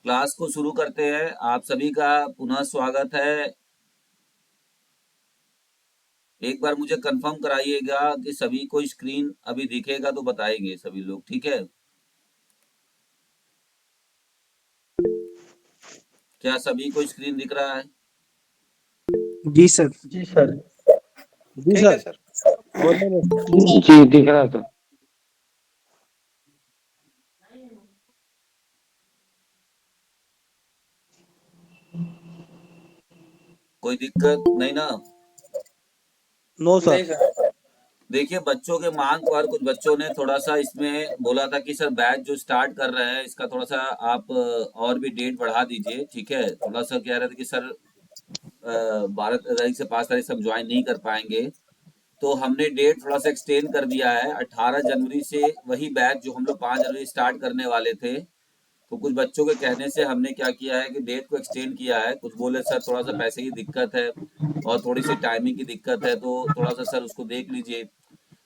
Class को शुरू करते हैं। आप सभी का पुनः स्वागत है। एक बार मुझे कंफर्म कराइएगा कि सभी को स्क्रीन अभी दिखेगा तो बताएंगे सभी लोग, ठीक है? क्या सभी को स्क्रीन दिख रहा है? जी सर। जी सर। जी ठीक है सर। सर। बोलिए ना। जी दिख रहा था। कोई दिक्कत नहीं ना? नो नहीं सर। सर। देखिए, बच्चों के मांग पर कुछ बच्चों ने थोड़ा सा इसमें बोला था कि सर बैच जो स्टार्ट कर रहे हैं इसका थोड़ा सा आप और भी डेट बढ़ा दीजिए, ठीक है? थोड़ा सा कह रहे थे कि सर 12 तारीख से 5 तारीख से हम ज्वाइन नहीं कर पाएंगे, तो हमने डेट थोड़ा सा एक्सटेंड कर दिया है 18 जनवरी से। वही बैच जो हम लोग 5 जनवरी स्टार्ट करने वाले थे, तो कुछ बच्चों के कहने से हमने क्या किया है कि डेट को एक्सटेंड किया है। कुछ बोले सर थोड़ा सा पैसे की दिक्कत है और थोड़ी सी टाइमिंग की दिक्कत है, तो थोड़ा सा सर उसको देख लीजिए।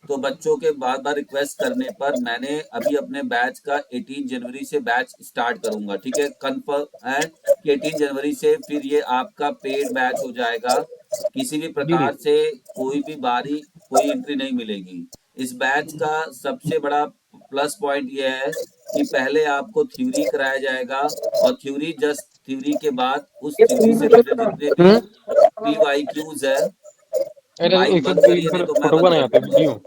तो बच्चों के बार बार रिक्वेस्ट करने पर मैंने अभी अपने बैच का 18 जनवरी से बैच स्टार्ट करूंगा, ठीक है? कंफर्म है कि 18 जनवरी से फिर ये आपका पेड बैच हो जाएगा। किसी भी जी जी। प्रकार से कोई भी बारी कोई एंट्री नहीं मिलेगी। इस बैच का सबसे बड़ा प्लस पॉइंट ये है कि पहले आपको थ्योरी कराया जाएगा और थ्योरी जस्ट थ्योरी के बाद उस थ्योरी से रिलेटेड जितने भी PYQs है। अरे माइक एक बंद करिए नहीं इधर तो मैं फोटो बंद नहीं कर आते दूंगा। वीडियो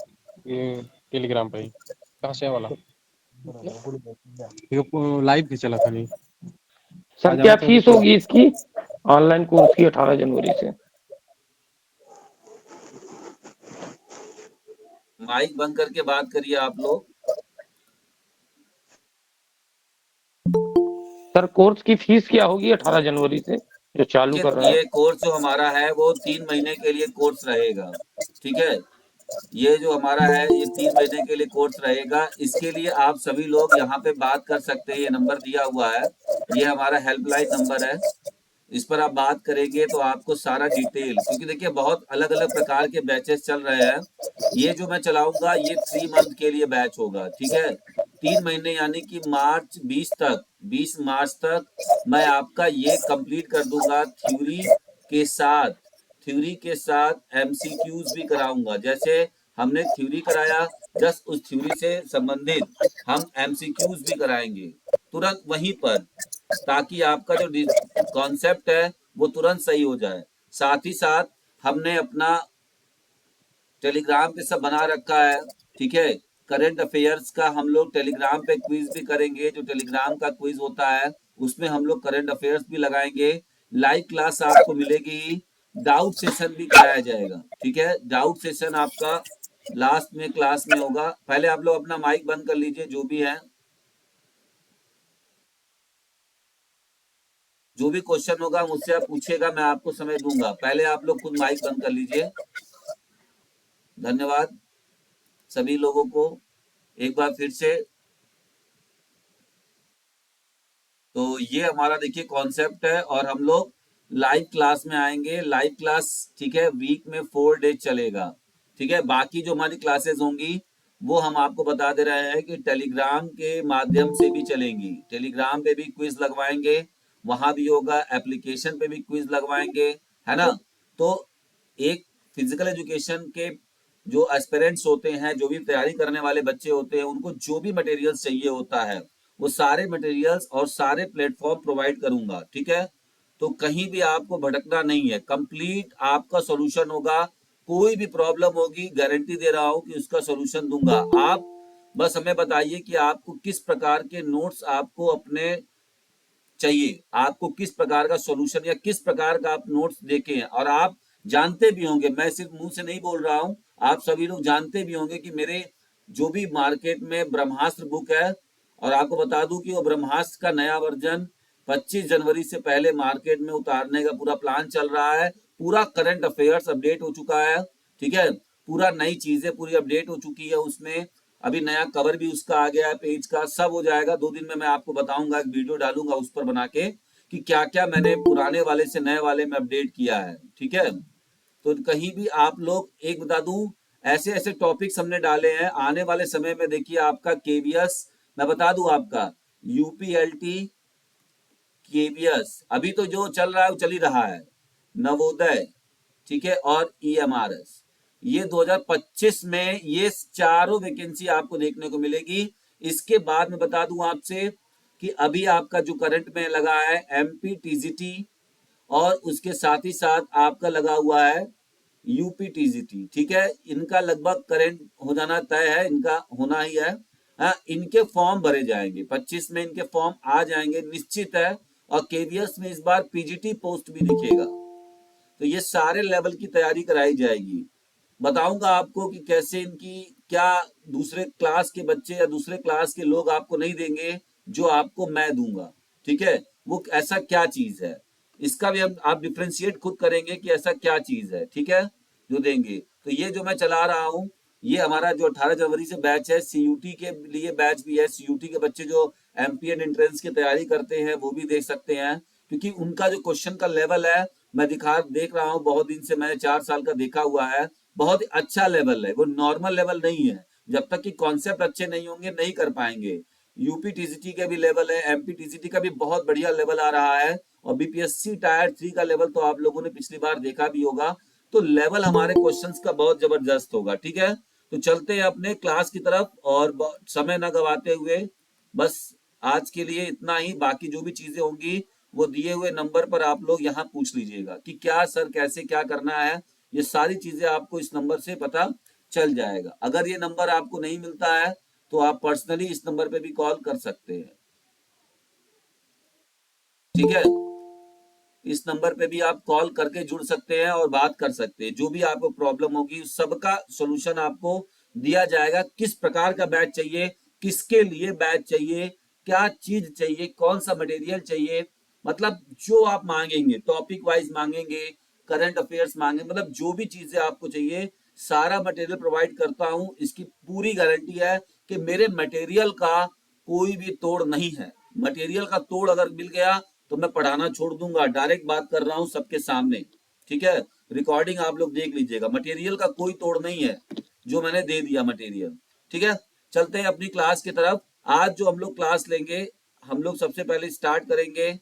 ये टेलीग्राम पे ही कहाँ से है वाला ये लाइव भी चला था नहीं सर क्या फीस होगी इसकी ऑनलाइन कोर्स की 18 जनवरी से? माइक बंद करके बात करिए आप लोग। सर कोर्स की फीस क्या होगी 18 जनवरी से जो चालू कर रहे हैं? ये कोर्स जो हमारा है वो 3 महीने के लिए कोर्स रहेगा, ठीक है? ये जो हमारा है ये 3 महीने के लिए कोर्स रहेगा। इसके लिए आप सभी लोग यहाँ पे बात कर सकते हैं। ये नंबर दिया हुआ है, ये हमारा हेल्पलाइन नंबर है। इस पर आप बात करेंगे तो आपको सारा डिटेल, क्योंकि देखिए बहुत अलग अलग प्रकार के बैचेस चल रहे हैं। ये जो मैं चलाऊंगा ये 3 मंथ के लिए बैच होगा, ठीक है? 3 महीने यानी कि मार्च 20 तक, 20 मार्च तक मैं आपका ये कंप्लीट कर दूंगा थ्योरी के साथ। थ्योरी के साथ MCQs भी कराऊंगा। जैसे हमने थ्योरी कराया, जस्ट उस थ्योरी से संबंधित हम MCQs भी कराएंगे तुरंत वहीं पर, ताकि आपका जो कॉन्सेप्ट है वो तुरंत सही हो जाए। साथ ही साथ हमने अपना टेलीग्राम पे सब बना रखा है, ठीक है? करंट अफेयर्स का हम लोग टेलीग्राम पे क्विज भी करेंगे। जो टेलीग्राम का क्विज होता है उसमें हम लोग करंट अफेयर्स भी लगाएंगे। लाइव क्लास आपको मिलेगी, डाउट सेशन भी कराया जाएगा, ठीक है? डाउट सेशन आपका लास्ट में क्लास में होगा। पहले आप लोग अपना माइक बंद कर लीजिए, जो भी है। जो भी क्वेश्चन होगा मुझसे आप पूछिएगा, मैं आपको समय दूंगा। पहले आप लोग खुद माइक बंद कर लीजिए। धन्यवाद सभी लोगों को एक बार फिर से। तो ये हमारा देखिए कॉन्सेप्ट है और हम लोग लाइव क्लास में आएंगे। लाइव क्लास, ठीक है, वीक में 4 डेज चलेगा, ठीक है? बाकी जो हमारी क्लासेस होंगी वो हम आपको बता दे रहे हैं कि टेलीग्राम के माध्यम से भी चलेंगी। टेलीग्राम पे भी क्विज लगवाएंगे, वहां भी होगा, एप्लीकेशन पे भी क्विज लगवाएंगे, है ना? तो एक फिजिकल एजुकेशन के जो एस्पिरेंट्स होते हैं, जो भी तैयारी करने वाले बच्चे होते हैं, उनको जो भी मटेरियल्स चाहिए होता है वो सारे मटेरियल्स और सारे प्लेटफॉर्म प्रोवाइड करूंगा, ठीक है? तो कहीं भी आपको भटकना नहीं है, कंप्लीट आपका सॉल्यूशन होगा। कोई भी प्रॉब्लम होगी गारंटी दे रहा हूं कि उसका सॉल्यूशन दूंगा। आप बस हमें बताइए कि आपको किस प्रकार के नोट्स आपको अपने चाहिए, आपको किस प्रकार का सॉल्यूशन या किस प्रकार का आप नोट्स देखे हैं। और आप जानते भी होंगे, मैं सिर्फ मुंह से नहीं बोल रहा हूं, आप सभी लोग जानते भी होंगे कि मेरे जो भी मार्केट में ब्रह्मास्त्र बुक है, और आपको बता दूं कि वो ब्रह्मास्त्र का नया वर्जन 25 जनवरी से पहले मार्केट में उतारने का पूरा प्लान चल रहा है। पूरा करंट अफेयर्स अपडेट हो चुका है, ठीक है? पूरा नई चीजें पूरी अपडेट हो चुकी है उसमें। अभी नया कवर भी उसका आ गया है, पेज का सब हो जाएगा। 2 दिन में मैं आपको बताऊंगा, एक वीडियो डालूंगा उस पर बना के कि क्या क्या मैंने पुराने वाले से नए वाले में अपडेट किया है, ठीक है? तो कहीं भी आप लोग, एक बता दूं, ऐसे ऐसे टॉपिक्स हमने डाले हैं आने वाले समय में। देखिए आपका KVS, मैं बता दूं आपका UPLT केवीएस, अभी तो जो चल रहा है वो चल ही रहा है, नवोदय, ठीक है, और ईएमआरएस। ये 2025 में ये चारों वैकेंसी आपको देखने को मिलेगी। इसके बाद मैं बता दूं आपसे कि अभी आपका जो करंट में लगा है एमपी टीजीटी, और उसके साथ ही साथ आपका लगा हुआ है यूपी टीजीटी, ठीक है। इनका लगभग करंट हो जाना तय है, इनका होना ही है। हाँ, इनके फॉर्म भरे जाएंगे 25 में, इनके फॉर्म आ जाएंगे निश्चित है। और केवीएस में इस बार पीजीटी पोस्ट भी दिखेगा। तो ये सारे लेवल की तैयारी कराई जाएगी। बताऊंगा आपको कि कैसे इनकी, क्या दूसरे क्लास के बच्चे या दूसरे क्लास के लोग आपको नहीं देंगे जो आपको मैं दूंगा, ठीक है। वो ऐसा क्या चीज है, इसका भी हम आप डिफ्रेंशिएट खुद करेंगे कि ऐसा क्या चीज है, ठीक है, जो देंगे। तो ये जो मैं चला रहा हूँ, ये हमारा जो 18 जनवरी से बैच है, सीयूटी के लिए बैच भी है। सीयूटी के बच्चे जो एमपीएन एंट्रेंस की तैयारी करते हैं वो भी देख सकते हैं, क्योंकि उनका जो क्वेश्चन का लेवल है, मैं देख रहा हूँ बहुत दिन से, मैंने 4 साल का देखा हुआ है, बहुत ही अच्छा लेवल है, वो नॉर्मल लेवल नहीं है। जब तक कि कॉन्सेप्ट अच्छे नहीं होंगे नहीं कर पाएंगे। यूपी टीजीटी का भी लेवल है, एमपी टीजीटी का भी बहुत बढ़िया लेवल आ रहा है, और बीपीएससी टायर 3 का लेवल तो आप लोगों ने पिछली बार देखा भी होगा। तो लेवल हमारे क्वेश्चंस का बहुत जबरदस्त होगा, ठीक है। तो चलते हैं अपने क्लास की तरफ, और समय न गवाते हुए बस आज के लिए इतना ही। बाकी जो भी चीजें होंगी वो दिए हुए नंबर पर आप लोग यहाँ पूछ लीजिएगा कि क्या सर कैसे क्या करना है। ये सारी चीजें आपको इस नंबर से पता चल जाएगा। अगर ये नंबर आपको नहीं मिलता है तो आप पर्सनली इस नंबर पे भी कॉल कर सकते हैं, ठीक है। इस नंबर पे भी आप कॉल करके जुड़ सकते हैं और बात कर सकते हैं। जो भी आपको प्रॉब्लम होगी उस सबका सॉल्यूशन आपको दिया जाएगा। किस प्रकार का बैच चाहिए, किसके लिए बैच चाहिए, क्या चीज चाहिए, कौन सा मटेरियल चाहिए, मतलब जो आप मांगेंगे, टॉपिक वाइज मांगेंगे, करंट अफेयर्स मांगेंगे, मतलब जो भी चीजें आपको चाहिए सारा मटेरियल प्रोवाइड करता हूं। इसकी पूरी गारंटी है कि मेरे मटेरियल का कोई भी तोड़ नहीं है। मटेरियल का तोड़ अगर मिल गया तो मैं पढ़ाना छोड़ दूंगा। डायरेक्ट बात कर रहा हूं सबके सामने, ठीक है। रिकॉर्डिंग आप लोग देख लीजिएगा, मटेरियल का कोई तोड़ नहीं है जो मैंने दे दिया मटेरियल, ठीक है। चलते हैं अपनी क्लास की तरफ। आज जो हम लोग क्लास लेंगे, हम लोग सबसे पहले स्टार्ट करेंगे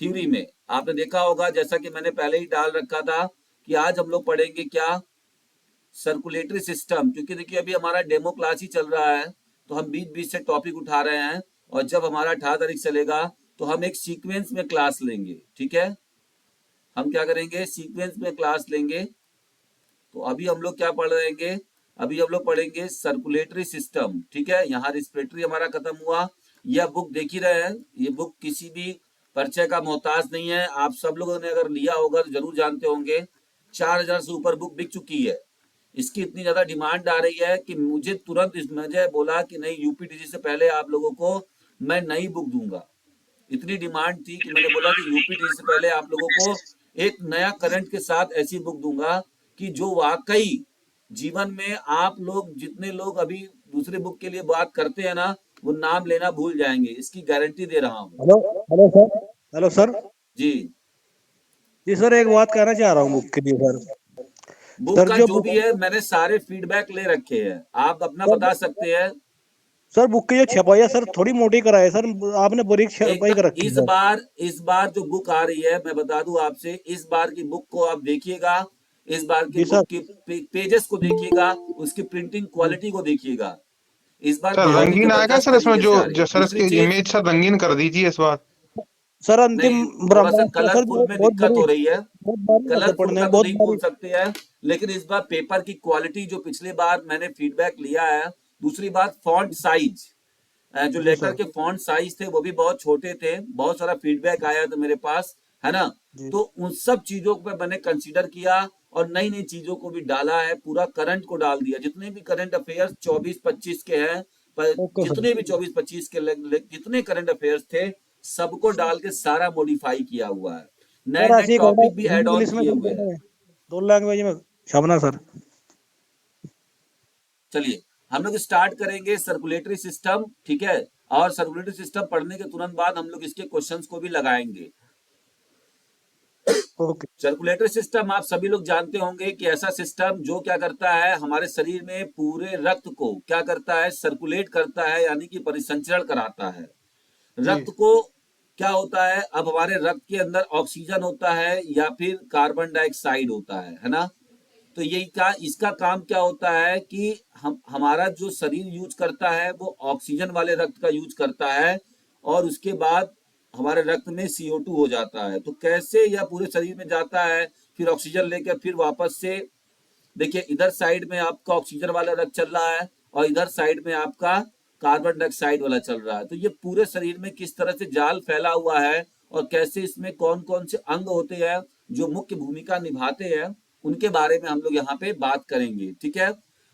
थ्योरी में। आपने देखा होगा, जैसा कि मैंने पहले ही डाल रखा था, कि आज हम लोग पढ़ेंगे क्या, सर्कुलेटरी सिस्टम। क्योंकि देखिए अभी हमारा डेमो क्लास ही चल रहा है, तो हम बीच बीच से टॉपिक उठा रहे हैं, और जब हमारा 18 तारीख चलेगा तो हम एक सीक्वेंस में क्लास लेंगे, ठीक है। हम क्या करेंगे, सीक्वेंस में क्लास लेंगे। तो अभी हम लोग क्या पढ़ रहेंगे, अभी हम लोग पढ़ेंगे सर्कुलेटरी सिस्टम, ठीक है। यहाँ रिस्पिरेटरी हमारा खत्म हुआ। यह बुक देख ही रहे हैं, ये बुक किसी भी परिचय का मोहताज नहीं है। आप सब लोगों ने अगर लिया होगा तो जरूर जानते होंगे, 4000 से ऊपर बुक बिक चुकी है। इसकी इतनी ज्यादा डिमांड आ रही है कि मुझे तुरंत मुझे बोला कि नहीं, यूपीटीसी से पहले आप लोगों को मैं नई बुक दूंगा। इतनी डिमांड थी कि मैंने बोला कि यूपीटीसी से पहले आप लोगों को एक नया करंट के साथ ऐसी बुक दूंगा कि जो वाकई जीवन में आप लोग, जितने लोग अभी दूसरे बुक के लिए बात करते हैं ना, वो नाम लेना भूल जाएंगे। इसकी गारंटी दे रहा हूँ। Hello hello sir. Hello sir. जी, जी सर, एक बात कहना चाह रहा हूँ बुक के लिए सर। बुक सर का जो जो बुक भी है मैंने सारे फीडबैक ले रखे हैं, आप अपना सर, बता सकते हैं। सर बुक की जो छपाई है सर थोड़ी मोटी कराए सर, आपने बारीक छपाई कर एकदम रखी है सर। इस बार जो बुक आ रही है, मैं बता दूं आपसे, इस बार की बुक को आप देखिएगा, इस बार की जी बुक सर। की पेजेस को देखिएगा, उसकी प्रिंटिंग क्वालिटी को देखिएगा। इस बार सर बहुत ही रंगीन आएगा जबरदस्त सर, इसमें तरीके जो से आ रही जो है। सर दूसरी इसकी चीज, इमेज सर रंगीन कर दीजिए इस बार। सर अंतिम नहीं, थोड़ा सा ब्रह्मांड सर कलरफुल में बहुत दिक्कत बड़ी, हो रही है। बहुत भारी होते कलरफुल पढ़ने का में, तो बहुत नहीं बोल भारी। सकते हैं, लेकिन इस बार पेपर की क्वालिटी जो पिछले बार मैंने फीडबैक लिया है। दूसरी बात, फॉन्ट साइज, जो जी लेटर सर। के फॉन्ट साइज थे वो भी बहुत छोटे थे। बहुत सारा फीडबैक आया था मेरे पास, है ना। जी तो उन सब चीजों पे मैंने कंसीडर किया और नई नई चीजों को भी डाला है, पूरा करंट को डाल दिया। जितने भी करंट अफेयर्स 24-25 के हैं, पर ओके सर। जितने भी 24-25 के जितने करंट अफेयर्स थे, सबको डाल के सारा मॉडिफाई किया हुआ है। नए सर नए ऐसे ही करना, टॉपिक भी ऐड ऑन इंग्लिश में किए सर हुए हैं। करना है, 2 लैंग्वेज में छापना सर। चलिए हम लोग स्टार्ट करेंगे सर्कुलेटरी सिस्टम, ठीक है। और सर्कुलेटरी सिस्टम पढ़ने के तुरंत बाद हम लोग इसके क्वेश्चंस को भी लगाएंगे। ओके। सर्कुलेटरी सिस्टम आप सभी लोग जानते होंगे कि ऐसा सिस्टम जो क्या करता है, हमारे शरीर में पूरे रक्त को क्या करता है, सर्कुलेट करता है, यानी कि परिसंचरण कराता है। जी रक्त को क्या होता है, अब हमारे रक्त के अंदर ऑक्सीजन होता है या फिर कार्बन डाइऑक्साइड होता है ना। तो यही का इसका काम क्या होता है कि हम हमारा जो शरीर यूज करता है वो ऑक्सीजन वाले रक्त का यूज करता है, और उसके बाद हमारे रक्त में CO2 हो जाता है। तो कैसे यह पूरे शरीर में जाता है, फिर ऑक्सीजन लेकर फिर वापस से, देखिए इधर साइड में आपका ऑक्सीजन वाला रक्त चल रहा है और इधर साइड में आपका कार्बन डाइऑक्साइड वाला चल रहा है। तो ये पूरे शरीर में किस तरह से जाल फैला हुआ है और कैसे इसमें कौन कौन से अंग होते हैं जो मुख्य भूमिका निभाते हैं, उनके बारे में हम लोग यहाँ पे बात करेंगे। ठीक है,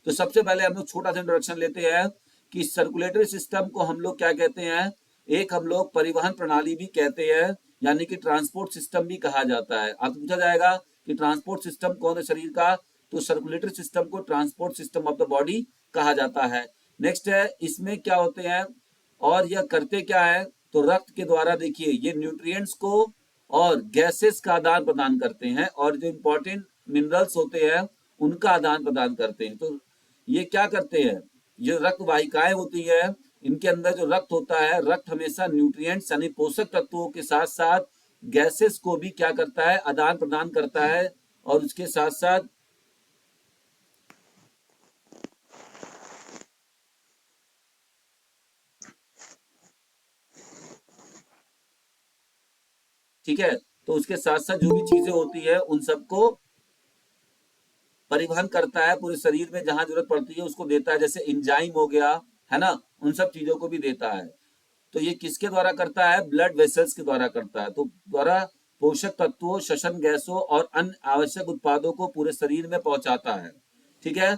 तो सबसे पहले हम लोग छोटा सा इंट्रोडक्शन लेते हैं कि सर्कुलेटरी सिस्टम को हम लोग क्या कहते हैं। एक हम लोग परिवहन प्रणाली भी कहते हैं, यानी कि ट्रांसपोर्ट सिस्टम भी कहा जाता है। आपसे पूछा जाएगा कि ट्रांसपोर्ट सिस्टम कौन है शरीर का, तो सर्कुलेटरी सिस्टम को transport system of the body कहा जाता है। नेक्स्ट है, इसमें क्या होते हैं और यह करते क्या है, तो रक्त के द्वारा देखिए ये न्यूट्रिएंट्स को और गैसेस का आदान प्रदान करते हैं, और जो इंपॉर्टेंट मिनरल्स होते हैं उनका आदान प्रदान करते हैं। तो ये क्या करते हैं, ये रक्त वाहिकाएं होती है, इनके अंदर जो रक्त होता है, रक्त हमेशा न्यूट्रिएंट्स यानी पोषक तत्वों के साथ साथ गैसेस को भी क्या करता है, आदान प्रदान करता है। और उसके साथ साथ ठीक है, तो उसके साथ साथ जो भी चीजें होती है उन सबको परिवहन करता है पूरे शरीर में, जहां जरूरत पड़ती है उसको देता है, जैसे इंजाइम हो गया है ना, उन सब चीजों को भी देता है। तो ये किसके द्वारा करता है, ब्लड वेसल्स के द्वारा करता है। तो द्वारा पोषक तत्वों, श्वसन गैसों और अन्य आवश्यक उत्पादों को पूरे शरीर में पहुंचाता है। ठीक है,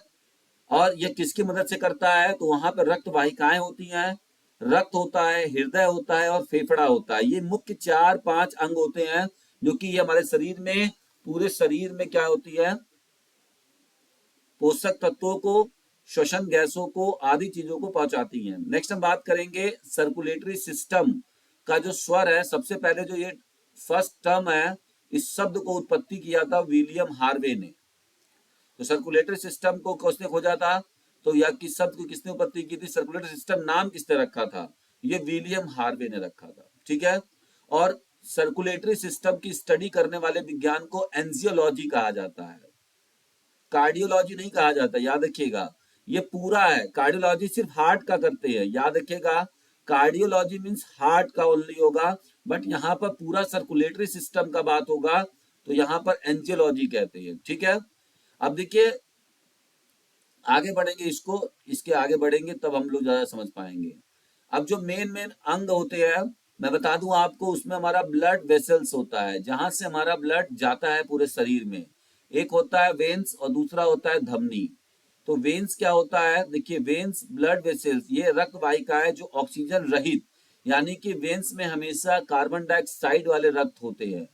और ये किसकी मदद से करता है, तो वहां पर रक्त वाहिकाएं होती हैं, रक्त होता है, हृदय होता है और फेफड़ा होता है। ये मुख्य 4-5 अंग होते हैं जो कि ये हमारे शरीर में, पूरे शरीर में क्या होती है, पोषक तत्वों को, श्वसन गैसों को, आदि चीजों को पहुंचाती हैं। नेक्स्ट हम बात करेंगे सर्कुलेटरी सिस्टम का जो स्वर है। सबसे पहले जो ये फर्स्ट टर्म है, इस शब्द को उत्पत्ति किया था विलियम हार्वे ने। तो सर्कुलेटरी सिस्टम को किसने खोजा था, तो या किस शब्द की किसने उत्पत्ति की थी, सर्कुलेटरी सिस्टम नाम किसने रखा था, ये विलियम हार्वे ने रखा था। ठीक है, और सर्कुलेटरी सिस्टम की स्टडी करने वाले विज्ञान को एंजियोलॉजी कहा जाता है, कार्डियोलॉजी नहीं कहा जाता, याद रखिएगा। ये पूरा है, कार्डियोलॉजी सिर्फ हार्ट का करते हैं, याद रखिएगा। कार्डियोलॉजी मीन्स हार्ट का ओनली होगा, बट यहाँ पर पूरा सर्कुलेटरी सिस्टम का बात होगा, तो यहाँ पर एंजियोलॉजी कहते हैं। ठीक है, अब देखिए आगे बढ़ेंगे, इसके आगे बढ़ेंगे तब हम लोग ज्यादा समझ पाएंगे। अब जो मेन मेन अंग होते हैं मैं बता दूं आपको, उसमें हमारा ब्लड वेसल्स होता है, जहां से हमारा ब्लड जाता है पूरे शरीर में। एक होता है वेन्स और दूसरा होता है धमनी। तो वेन्स क्या होता है, देखिए वेन्स ब्लड वेसल्स, ये रक्त वाहिकाएं जो ऑक्सीजन रहित, यानी कि वेन्स में हमेशा कार्बन डाइऑक्साइड वाले रक्त होते हैं,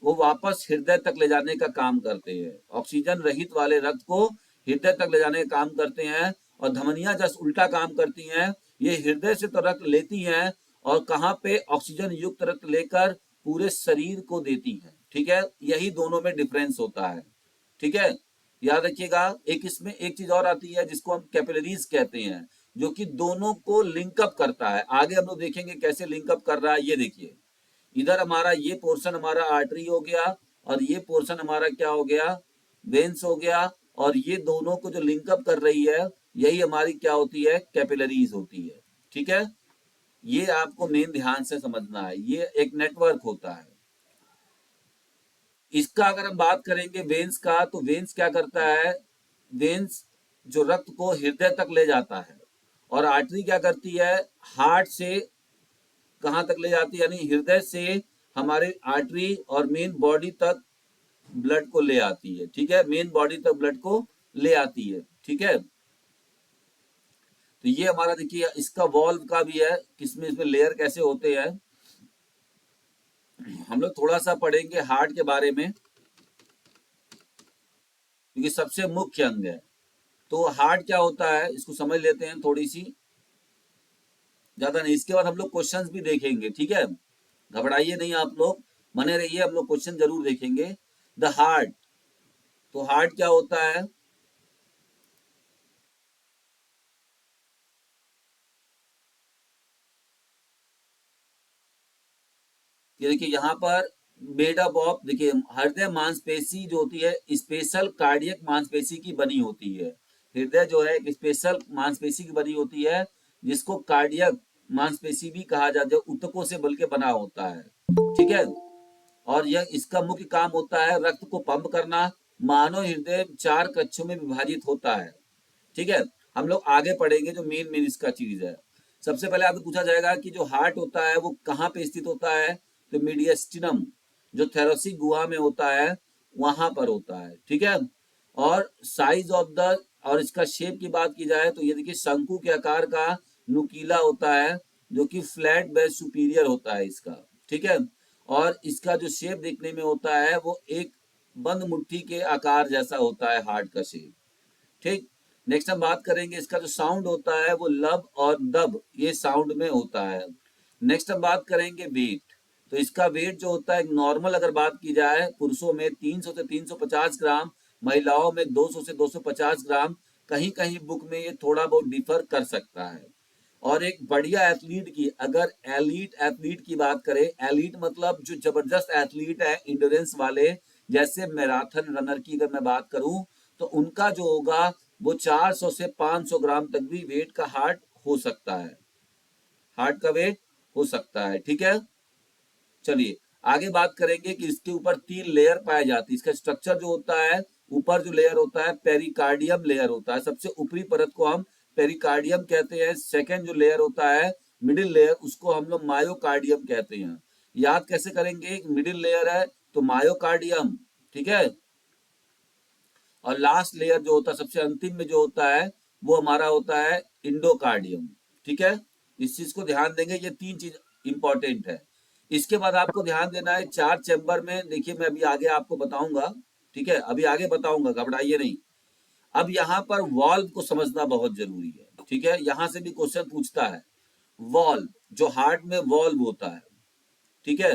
वो वापस हृदय तक ले जाने का काम करते हैं। ऑक्सीजन रहित वाले रक्त को हृदय तक ले जाने का काम करते हैं, और धमनियां जस्ट उल्टा काम करती हैं, ये हृदय से तो रक्त लेती हैं और कहाँ पे, ऑक्सीजन युक्त रक्त लेकर पूरे शरीर को देती हैं। ठीक है, यही दोनों में डिफरेंस होता है। ठीक है, याद रखिएगा। एक इसमें एक चीज और आती है जिसको हम कैपिलरीज कहते हैं, जो कि दोनों को लिंकअप करता है। आगे हम लोग देखेंगे कैसे लिंकअप कर रहा है। ये देखिए, इधर हमारा ये पोर्शन हमारा आर्टरी हो गया, और ये पोर्शन हमारा क्या हो गया, वेन्स हो गया, और ये दोनों को जो लिंकअप कर रही है यही हमारी क्या होती है, कैपिलरीज होती है। ठीक है, ये आपको मेन ध्यान से समझना है, ये एक नेटवर्क होता है। इसका अगर हम बात करेंगे वेन्स का, तो वेन्स क्या करता है, वेन्स जो रक्त को हृदय तक ले जाता है, और आर्टरी क्या करती है, हार्ट से कहाँ तक ले जाती है, यानी हृदय से हमारे आर्टरी और मेन बॉडी तक ब्लड को ले आती है। ठीक है, मेन बॉडी तक ब्लड को ले आती है। ठीक है, तो ये हमारा देखिए, इसका वॉल्व का भी है, किसमें इसमें लेयर कैसे होते हैं। हम लोग थोड़ा सा पढ़ेंगे हार्ट के बारे में, क्योंकि सबसे मुख्य अंग है। तो हार्ट क्या होता है इसको समझ लेते हैं थोड़ी सी, ज्यादा नहीं। इसके बाद हम लोग क्वेश्चंस भी देखेंगे। ठीक है, घबराइए नहीं आप लोग, बने रहिए, हम लोग क्वेश्चन जरूर देखेंगे। द हार्ट, तो हार्ट क्या होता है, ये देखिए यहाँ पर मेड अप ऑफ, देखिए हृदय मांसपेशी जो होती है स्पेशल कार्डियक मांसपेशी की बनी होती है। हृदय जो है एक स्पेशल मांसपेशी की बनी होती है जिसको कार्डियक मांसपेशी भी कहा जाता है, ऊतकों से बल्कि बना होता है, ठीक है। और यह इसका मुख्य काम होता है रक्त को पंप करना। मानव हृदय 4 कक्षों में विभाजित होता है, ठीक है। हम लोग आगे पढ़ेंगे जो मेन मेन इसका चीज है। सबसे पहले आपसे पूछा जाएगा कि जो हार्ट होता है वो कहाँ पे स्थित होता है, तो मीडियस्टिनम जो थोरैसिक गुहा में होता है वहां पर होता है, ठीक है। और साइज ऑफ द, और इसका शेप की बात की जाए तो ये देखिए शंकु के आकार का नुकीला होता है जो कि फ्लैट बेस सुपीरियर होता है इसका, ठीक है। और इसका जो शेप देखने में होता है वो एक बंद मुट्ठी के आकार जैसा होता है हार्ट का शेप, ठीक। नेक्स्ट हम बात करेंगे इसका जो साउंड होता है वो लब और दब ये साउंड में होता है। नेक्स्ट हम बात करेंगे वेट। तो इसका वेट जो होता है नॉर्मल अगर बात की जाए पुरुषों में 300 से 350 ग्राम, महिलाओं में 200 से 250 ग्राम, कहीं कहीं बुक में ये थोड़ा बहुत डिफर कर सकता है। और एक बढ़िया एथलीट की, अगर एलीट एथलीट की बात करें, एलीट मतलब जो जबरदस्त एथलीट है इंड्योरेंस वाले, जैसे मैराथन रनर की अगर मैं बात करूं तो उनका जो होगा वो 400 से 500 ग्राम तक भी वेट का हार्ट हो सकता है, हार्ट का वेट हो सकता है, ठीक है। चलिए आगे बात करेंगे कि इसके ऊपर 3 लेयर पाए जाती है। इसका स्ट्रक्चर जो होता है, ऊपर जो लेयर होता है पेरिकार्डियम लेयर होता है, सबसे ऊपरी परत को हम पेरिकार्डियम कहते हैं। सेकेंड जो लेयर होता है मिडिल लेयर, उसको हम लोग मायोकार्डियम कहते हैं। याद कैसे करेंगे, मिडिल लेयर है तो मायोकार्डियम, ठीक है। और लास्ट लेयर जो होता है सबसे अंतिम में जो होता है वो हमारा होता है इंडोकार्डियम, ठीक है। इस चीज को ध्यान देंगे, ये 3 चीज इंपॉर्टेंट है। इसके बाद आपको ध्यान देना है 4 चैम्बर में, देखिए मैं अभी आगे आपको बताऊंगा, ठीक है, अभी आगे बताऊंगा, घबराइए नहीं। अब यहाँ पर वॉल्व को समझना बहुत जरूरी है, ठीक है, यहां से भी क्वेश्चन पूछता है। वॉल्व, जो हार्ट में वॉल्व होता है, ठीक है।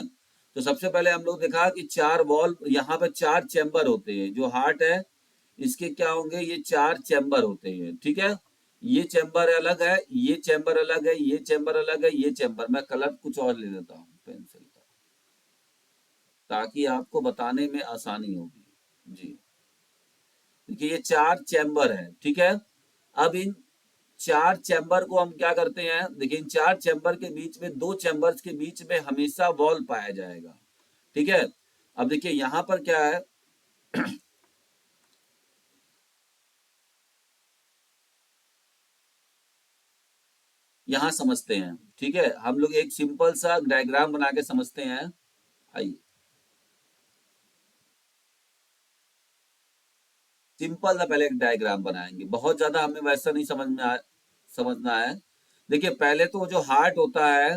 तो सबसे पहले हम लोग देखा कि 4 वॉल्व, यहाँ पे 4 चैम्बर होते हैं। जो हार्ट है इसके क्या होंगे, ये 4 चैम्बर होते हैं, ठीक है। ये चैम्बर अलग है, ये चैम्बर अलग है, ये चैम्बर अलग है, ये चैम्बर, मैं कलर कुछ और ले लेता हूँ पेंसिल का ताकि आपको बताने में आसानी होगी। जी देखिए ये 4 चैम्बर है, ठीक है। अब इन 4 चैम्बर को हम क्या करते हैं, देखिए इन 4 चैम्बर के बीच में, 2 चैम्बर्स के बीच में हमेशा वॉल पाया जाएगा, ठीक है। अब देखिए यहां पर क्या है, यहां समझते हैं, ठीक है। हम लोग एक सिंपल सा डायग्राम बना के समझते हैं, आइए सिंपल सा पहले एक डायग्राम बनाएंगे, बहुत ज्यादा हमें वैसा नहीं समझना है। देखिए पहले तो जो हार्ट होता है,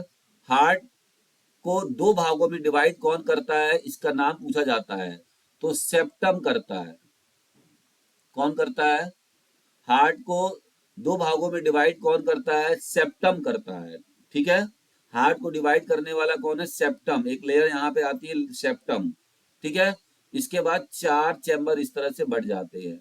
हार्ट को 2 भागों में डिवाइड कौन करता है, इसका नाम पूछा जाता है, तो सेप्टम करता है। कौन करता है, हार्ट को 2 भागों में डिवाइड कौन करता है, सेप्टम करता है, ठीक है। हार्ट को डिवाइड करने वाला कौन है, सेप्टम, एक लेयर यहाँ पे आती है सेप्टम, ठीक है। इसके बाद 4 चैम्बर इस तरह से बढ़ जाते हैं।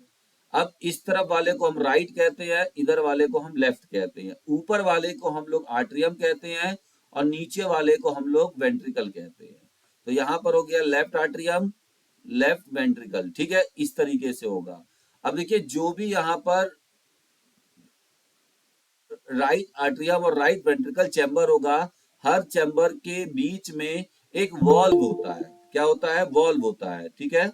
अब इस तरफ वाले को हम राइट कहते हैं, इधर वाले को हम लेफ्ट कहते हैं, ऊपर वाले को हम लोग आर्ट्रियम कहते हैं और नीचे वाले को हम लोग वेंट्रिकल कहते हैं। तो यहाँ पर हो गया लेफ्ट आर्ट्रियम, लेफ्ट वेंट्रिकल, ठीक है, इस तरीके से होगा। अब देखिए जो भी यहाँ पर राइट आर्ट्रियम और राइट वेंट्रिकल चैम्बर होगा, हर चैम्बर के बीच में एक वॉल्व होता है। क्या होता है, वॉल्व होता है, ठीक है।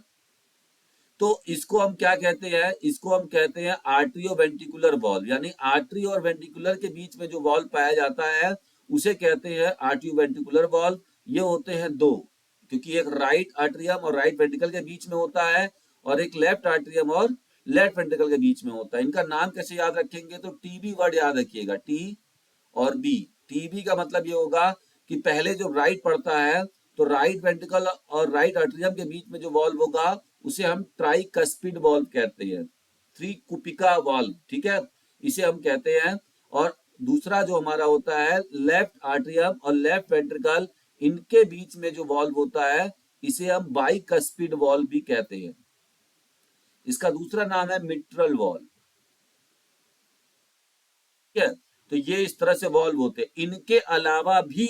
तो इसको हम क्या कहते हैं, इसको हम कहते हैं आर्ट्रियो वेंट्रिकुलर वॉल्व, यानी आर्टरी और वेंट्रिकुलर के बीच में जो वॉल्व पाया जाता है उसे कहते हैं आर्ट्रियो वेंट्रिकुलर वॉल्व। ये होते हैं 2, क्योंकि एक राइट आर्ट्रियम और राइट वेंट्रिकल के बीच में होता है और एक लेफ्ट आर्ट्रियम और लेफ्ट वेंट्रिकल के बीच में होता है। इनका नाम कैसे याद रखेंगे, तो टीबी वर्ड याद रखिएगा, टी और बी। टीबी का मतलब ये होगा कि पहले जो राइट पड़ता है तो राइट वेंट्रिकल और राइट आर्ट्रियम के बीच में जो वॉल्व होगा उसे हम ट्राइकस्पिड वॉल्व कहते हैं, त्रिकुपिका वॉल्व, ठीक है, इसे हम कहते हैं। और दूसरा जो हमारा होता है लेफ्ट आर्ट्रियम और लेफ्ट वेंट्रिकल, इनके बीच में जो वॉल्व होता है इसे हम बाइकस्पिड वॉल्व भी कहते हैं। इसका दूसरा नाम है मिट्रल वॉल्व, ठीक है। तो ये इस तरह से वॉल्व होते हैं। इनके अलावा भी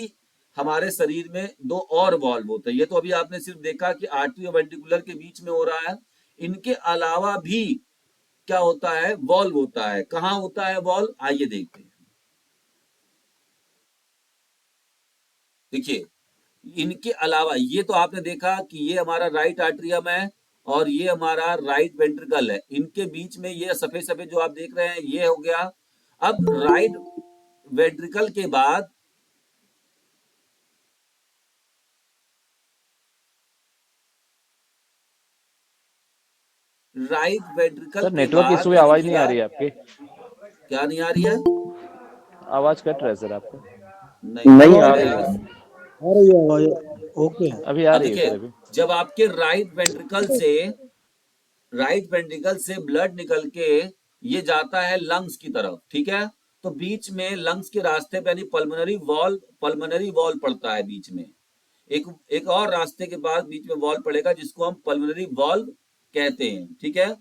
हमारे शरीर में दो और वॉल्व होते हैं। ये तो अभी आपने सिर्फ देखा कि आर्टरी और वेंट्रिकुलर के बीच में हो रहा है। इनके अलावा भी क्या होता है, वॉल्व होता है। कहाँ होता है वॉल्व, आइए देखते हैं। देखिए, इनके अलावा ये तो आपने देखा कि ये हमारा राइट आर्ट्रियम है और ये हमारा राइट वेंट्रिकल है। इनके बीच में ये सफेद सफेद जो आप देख रहे हैं ये हो गया। अब राइट वेंट्रिकल के बाद राइट वेंट्रिकल सर के नेटवर्क बाद इशू है, ये आवाज नहीं आ देखिएगा। रही है आपकी। क्या नहीं आ रही है? आवाज कट रहा है सर आपका। नहीं अब नहीं आ आ पहले रही रही है, आ रही है आवाज। ओके। अभी आ अब रही है देखिए, सर अभी। जब आपके राइट वेंट्रिकल से ब्लड निकल के ये जाता है लंग्स की तरफ, ठीक है। तो बीच में लंग्स के रास्ते पे यानी पल्मोनरी वॉल्व पड़ता है बीच में। एक एक और रास्ते के बाद बीच में वॉल्व पड़ेगा जिसको हम पल्मोनरी वॉल्व कहते हैं, ठीक है।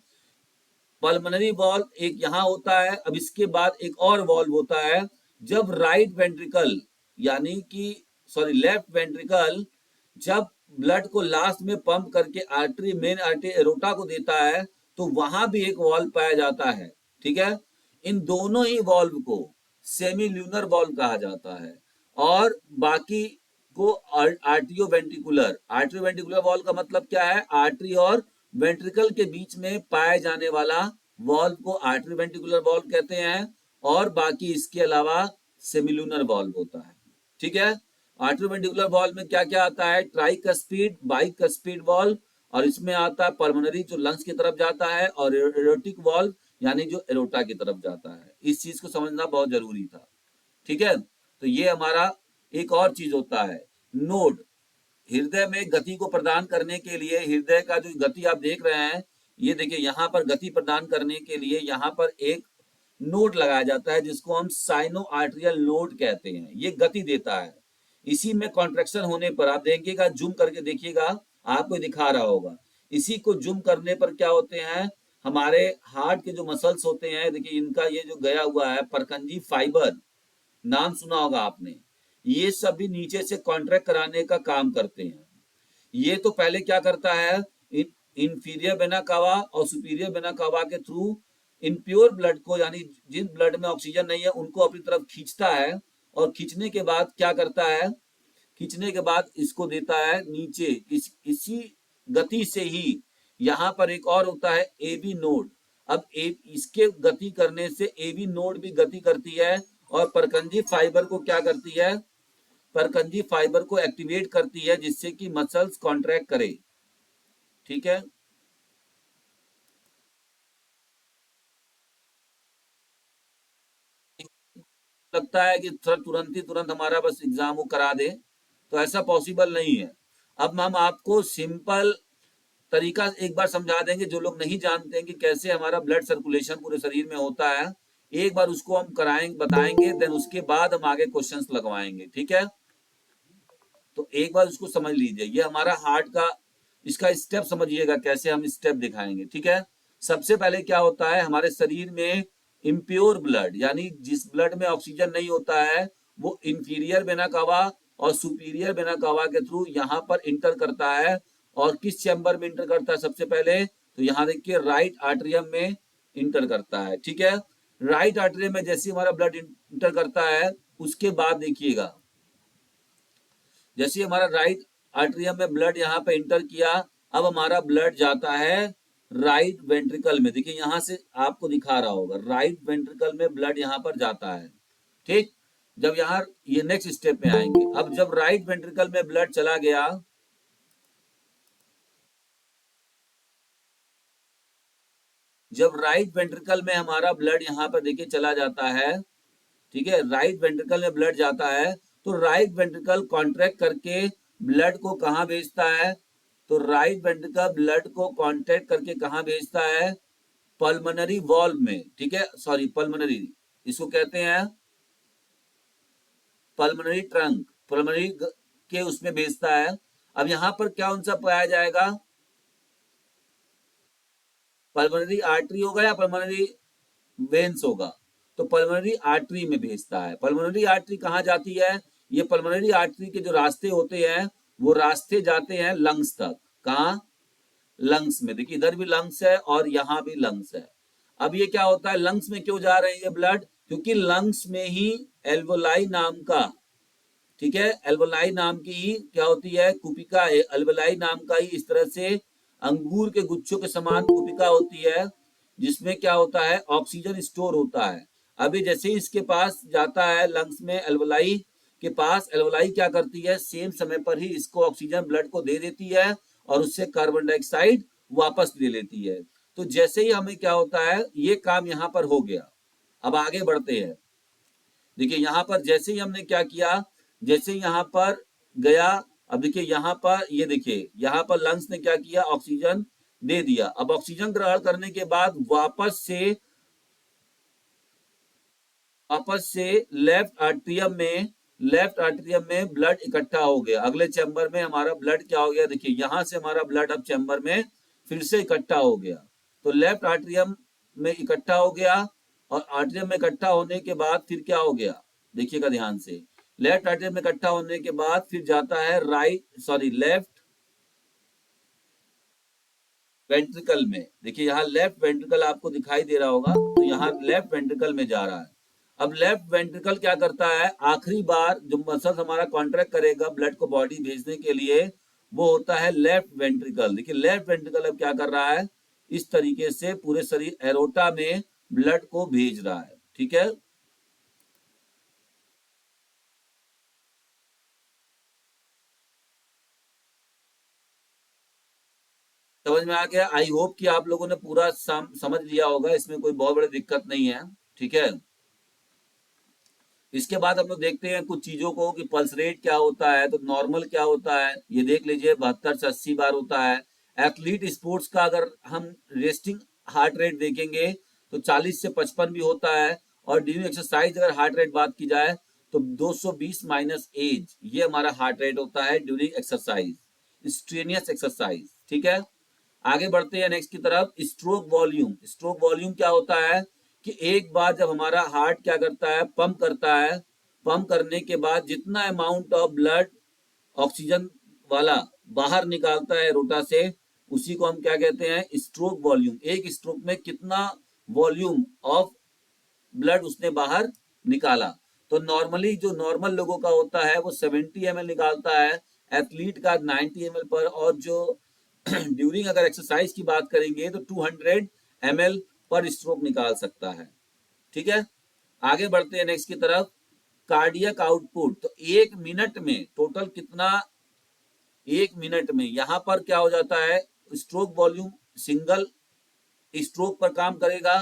पल्मोनरी वॉल्व एक यहाँ होता है। अब इसके बाद एक और वॉल्व होता है। जब राइट वेंट्रिकल यानी कि लेफ्ट वेंट्रिकल जब ब्लड को लास्ट में पंप करके मेन आर्टरी एरोटा को देता है तो वहां भी एक वॉल्व पाया जाता है, ठीक है। इन दोनों ही वॉल्व को सेमी ल्यूनर वॉल्व कहा जाता है। और बाकी को आर्टरियो वेंट्रिकुलर वॉल्व का मतलब क्या है, आर्टरी और वेंट्रिकल के बीच में पाए जाने वाला वॉल्व को आर्टरी वेंट्रिकुलर वॉल्व कहते हैं। और बाकी इसके अलावा सेमिलुनर वॉल्व होता है, ठीक है। आर्टरी वेंट्रिकुलर वॉल्व में क्या क्या आता है, ट्राइकस्पिड, बाइकस्पिड वॉल्व, और इसमें आता है पल्मोनरी जो लंग्स की तरफ जाता है, और एरोटिक वॉल्व यानी जो एरोटा की तरफ जाता है। इस चीज को समझना बहुत जरूरी था, ठीक है। तो ये हमारा एक और चीज होता है नोड। हृदय में गति को प्रदान करने के लिए, हृदय का जो गति आप देख रहे हैं, ये देखिए यहाँ पर गति प्रदान करने के लिए यहाँ पर एक नोड लगाया जाता है जिसको हम साइनो आर्टरियल नोड कहते हैं। ये गति देता है। इसी में कॉन्ट्रेक्शन होने पर आप देखिएगा, जूम करके देखिएगा, आपको दिखा रहा होगा। इसी को जूम करने पर क्या होते हैं, हमारे हार्ट के जो मसल्स होते हैं, देखिए इनका ये जो गया हुआ है परकंजी फाइबर, नाम सुना होगा आपने। ये सभी नीचे से कॉन्ट्रैक्ट कराने का काम करते हैं। ये तो पहले क्या करता है, इंफीरियर वेना कावा और सुपीरियर वेना कावा के थ्रू इनप्योर ब्लड को, यानी जिन ब्लड में ऑक्सीजन नहीं है उनको अपनी तरफ खींचता है। और खींचने के बाद क्या करता है, खींचने के बाद इसको देता है नीचे। इसी गति से ही यहाँ पर एक और होता है एबी नोड। अब इसके गति करने से एबी नोड भी गति करती है और परकंजी फाइबर को क्या करती है, परकंजी फाइबर को एक्टिवेट करती है जिससे कि मसल्स कॉन्ट्रैक्ट करे, ठीक है। लगता है कि तुरंत हमारा बस एग्जाम वो करा दे, तो ऐसा पॉसिबल नहीं है। अब हम आपको सिंपल तरीका एक बार समझा देंगे। जो लोग नहीं जानते हैं कि कैसे हमारा ब्लड सर्कुलेशन पूरे शरीर में होता है, एक बार उसको हम कराएंगे, बताएंगे, देन उसके बाद हम आगे क्वेश्चंस लगवाएंगे, ठीक है। तो एक बार उसको समझ लीजिए। ये हमारा हार्ट का, इसका स्टेप समझिएगा कैसे हम स्टेप दिखाएंगे, ठीक है। सबसे पहले क्या होता है, हमारे शरीर में इम्प्योर ब्लड यानी जिस ब्लड में ऑक्सीजन नहीं होता है वो इंफीरियर वेना कावा और सुपीरियर वेना कावा के थ्रू यहाँ पर इंटर करता है। और किस चैम्बर में इंटर करता है, सबसे पहले तो यहाँ देखिए राइट आर्टरियम में इंटर करता है, ठीक है। राइट आर्टरियम में जैसे हमारा ब्लड इंटर करता है उसके बाद देखिएगा, जैसे हमारा राइट आर्टरियम में ब्लड यहाँ पे इंटर किया, अब हमारा ब्लड जाता है राइट वेंट्रिकल में। देखिए यहाँ से आपको दिखा रहा होगा, राइट वेंट्रिकल में ब्लड यहाँ पर जाता है, ठीक। जब यहाँ ये नेक्स्ट स्टेप में आएंगे। अब जब राइट वेंट्रिकल में ब्लड चला गया, जब राइट वेंट्रिकल में हमारा ब्लड यहाँ पर देखिए चला जाता है, ठीक है, राइट वेंट्रिकल में ब्लड जाता है, तो राइट वेंट्रिकल कॉन्ट्रैक्ट करके ब्लड को कहाँ भेजता है, तो राइट वेंट्रिकल ब्लड को कॉन्ट्रैक्ट करके कहाँ भेजता है, पल्मोनरी वॉल्व में, ठीक है, सॉरी पल्मोनरी, इसको कहते हैं पल्मोनरी ट्रंक, पल्मोनरी के उसमें भेजता है। अब यहाँ पर क्या उनसा पाया जाएगा, पल्मोनरी आर्टरी होगा या पल्मोनरी वेन्स होगा, तो पल्मोनरी आर्टरी में भेजता है। पल्मोनरी आर्टरी कहाँ जाती है, ये पल्मोनरी आर्टरी के जो रास्ते होते हैं वो रास्ते जाते हैं लंग्स तक। कहाँ? लंग्स में। देखिए इधर भी लंग्स है और यहाँ भी लंग्स है। अब ये क्या होता है, लंग्स में क्यों जा रहे हैं ये ब्लड? क्योंकि लंग्स में ही एल्वोलाई नाम का, ठीक है, एल्वोलाई नाम की ही क्या होती है, कुपिका है। एल्वोलाई नाम का ही इस तरह से अंगूर के गुच्छों के समान कुपिका होती है, जिसमें क्या होता है, ऑक्सीजन स्टोर होता है। अभी जैसे ही इसके पास जाता है लंग्स में, एल्वोलाई के पास, एल्वोलाई क्या करती है, सेम समय पर ही इसको ऑक्सीजन ब्लड को दे देती है और उससे कार्बन डाइऑक्साइड वापस ले लेती है। तो जैसे ही हमें क्या होता है, ये काम यहाँ पर हो गया। अब आगे बढ़ते हैं। देखिए यहाँ पर जैसे ही हमने क्या किया, जैसे यहाँ पर गया, अब देखिए यहाँ पर, ये देखिए यहाँ पर लंग्स ने क्या किया, ऑक्सीजन दे दिया। अब ऑक्सीजन ग्रहण करने के बाद वापस से लेफ्ट आर्ट्रियम में ब्लड इकट्ठा हो गया। अगले चैम्बर में हमारा ब्लड क्या हो गया, देखिए यहां से हमारा ब्लड अब चैम्बर में फिर से इकट्ठा हो गया। तो लेफ्ट आर्ट्रियम में इकट्ठा हो गया और आर्ट्रियम में इकट्ठा होने के बाद फिर क्या हो गया, देखिएगा ध्यान से, लेफ्ट आर्ट्रियम में इकट्ठा होने के बाद फिर जाता है लेफ्ट वेंट्रिकल में। देखिए यहाँ लेफ्ट वेंट्रिकल आपको दिखाई दे रहा होगा, तो यहाँ लेफ्ट वेंट्रिकल में जा रहा है। अब लेफ्ट वेंट्रिकल क्या करता है, आखिरी बार जो मसल्स हमारा कॉन्ट्रैक्ट करेगा ब्लड को बॉडी भेजने के लिए, वो होता है लेफ्ट वेंट्रिकल। देखिए लेफ्ट वेंट्रिकल अब क्या कर रहा है, इस तरीके से पूरे शरीर एरोटा में ब्लड को भेज रहा है। ठीक है, समझ में आ गया? आई होप कि आप लोगों ने पूरा समझ लिया होगा, इसमें कोई बहुत बड़ी दिक्कत नहीं है। ठीक है, इसके बाद हम लोग देखते हैं कुछ चीजों को कि पल्स रेट क्या होता है। तो नॉर्मल क्या होता है, ये देख लीजिए 72 से 80 बार होता है। एथलीट स्पोर्ट्स का अगर हम रेस्टिंग हार्ट रेट देखेंगे तो 40 से 55 भी होता है। और ड्यूरिंग एक्सरसाइज अगर हार्ट रेट बात की जाए तो 220 माइनस एज, ये हमारा हार्ट रेट होता है ड्यूरिंग एक्सरसाइज, स्ट्रेनियस एक्सरसाइज। ठीक है, आगे बढ़ते हैं नेक्स्ट की तरफ। Stroke volume. स्ट्रोक वॉल्यूम क्या होता है कि एक बार जब हमारा हार्ट क्या करता है, पंप करता है, पंप करने के बाद जितना अमाउंट ऑफ ब्लड ऑक्सीजन वाला बाहर निकालता है रोटा से, उसी को हम क्या कहते हैं, स्ट्रोक वॉल्यूम। एक स्ट्रोक में कितना वॉल्यूम ऑफ ब्लड उसने बाहर निकाला। तो नॉर्मली जो नॉर्मल लोगों का होता है वो 70 ml निकालता है, एथलीट का 90 ml पर, और जो ड्यूरिंग अगर एक्सरसाइज की बात करेंगे तो 200 ml पर स्ट्रोक निकाल सकता है। ठीक है, आगे बढ़ते हैं नेक्स्ट की तरफ। Cardiac output. तो एक मिनट में टोटल कितना, एक मिनट में यहाँ पर क्या हो जाता है, स्ट्रोक वॉल्यूम सिंगल स्ट्रोक पर काम करेगा,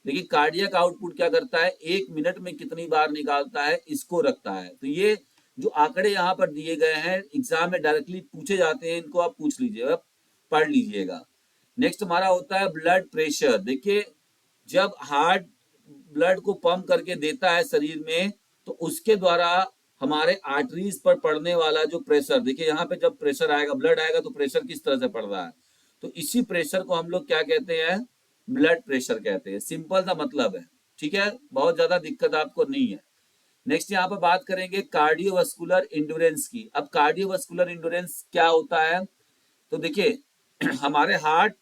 लेकिन कार्डियक आउटपुट क्या करता है, एक मिनट में कितनी बार निकालता है, इसको रखता है। तो ये जो आंकड़े यहाँ पर दिए गए हैं एग्जाम में डायरेक्टली पूछे जाते हैं, इनको आप पूछ लीजिएगा, पढ़ लीजिएगा। नेक्स्ट हमारा होता है ब्लड प्रेशर। देखिए जब हार्ट ब्लड को पंप करके देता है शरीर में, तो उसके द्वारा हमारे आर्टरीज पर पड़ने वाला जो प्रेशर, देखिए यहाँ पे जब प्रेशर आएगा, ब्लड आएगा, तो प्रेशर किस तरह से पड़ रहा है, तो इसी प्रेशर को हम लोग क्या कहते हैं, ब्लड प्रेशर कहते हैं। सिंपल सा मतलब है। ठीक है, बहुत ज्यादा दिक्कत आपको नहीं है। नेक्स्ट यहाँ पर बात करेंगे कार्डियोवास्कुलर इंड्योरेंस की। अब कार्डियोवास्कुलर इंड्योरेंस क्या होता है, तो देखिए हमारे हार्ट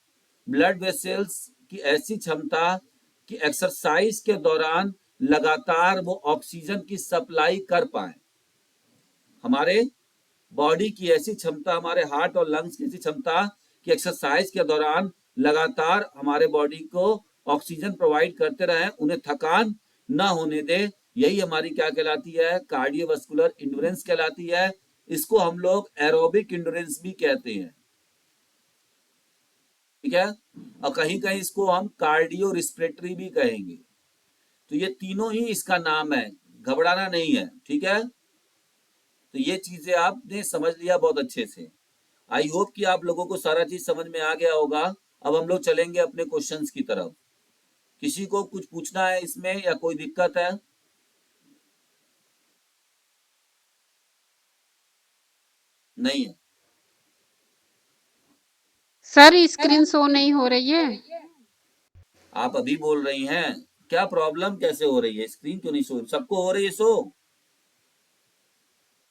ब्लड वेसल्स की ऐसी क्षमता कि एक्सरसाइज के दौरान लगातार वो ऑक्सीजन की सप्लाई कर पाए। हमारे बॉडी की ऐसी क्षमता, हमारे हार्ट और लंग्स की ऐसी क्षमता कि एक्सरसाइज के दौरान लगातार हमारे बॉडी को ऑक्सीजन प्रोवाइड करते रहे, उन्हें थकान ना होने दे। यही हमारी क्या कहलाती है, कार्डियोवास्कुलर इंड्योरेंस कहलाती है। इसको हम लोग एरोबिक इंड्योरेंस भी कहते हैं। ठीक है, और कहीं कहीं इसको हम कार्डियो रिस्पिरेटरी भी कहेंगे। तो ये तीनों ही इसका नाम है, घबराना नहीं है। ठीक है, तो ये चीजें आपने समझ लिया बहुत अच्छे से। आई होप कि आप लोगों को सारा चीज समझ में आ गया होगा। अब हम लोग चलेंगे अपने क्वेश्चंस की तरफ। किसी को कुछ पूछना है इसमें या कोई दिक्कत है? नहीं है? सर स्क्रीन शो नहीं हो रही है। आप अभी बोल रही हैं, क्या प्रॉब्लम कैसे हो रही है, स्क्रीन क्यों नहीं शो, सबको हो रही है शो?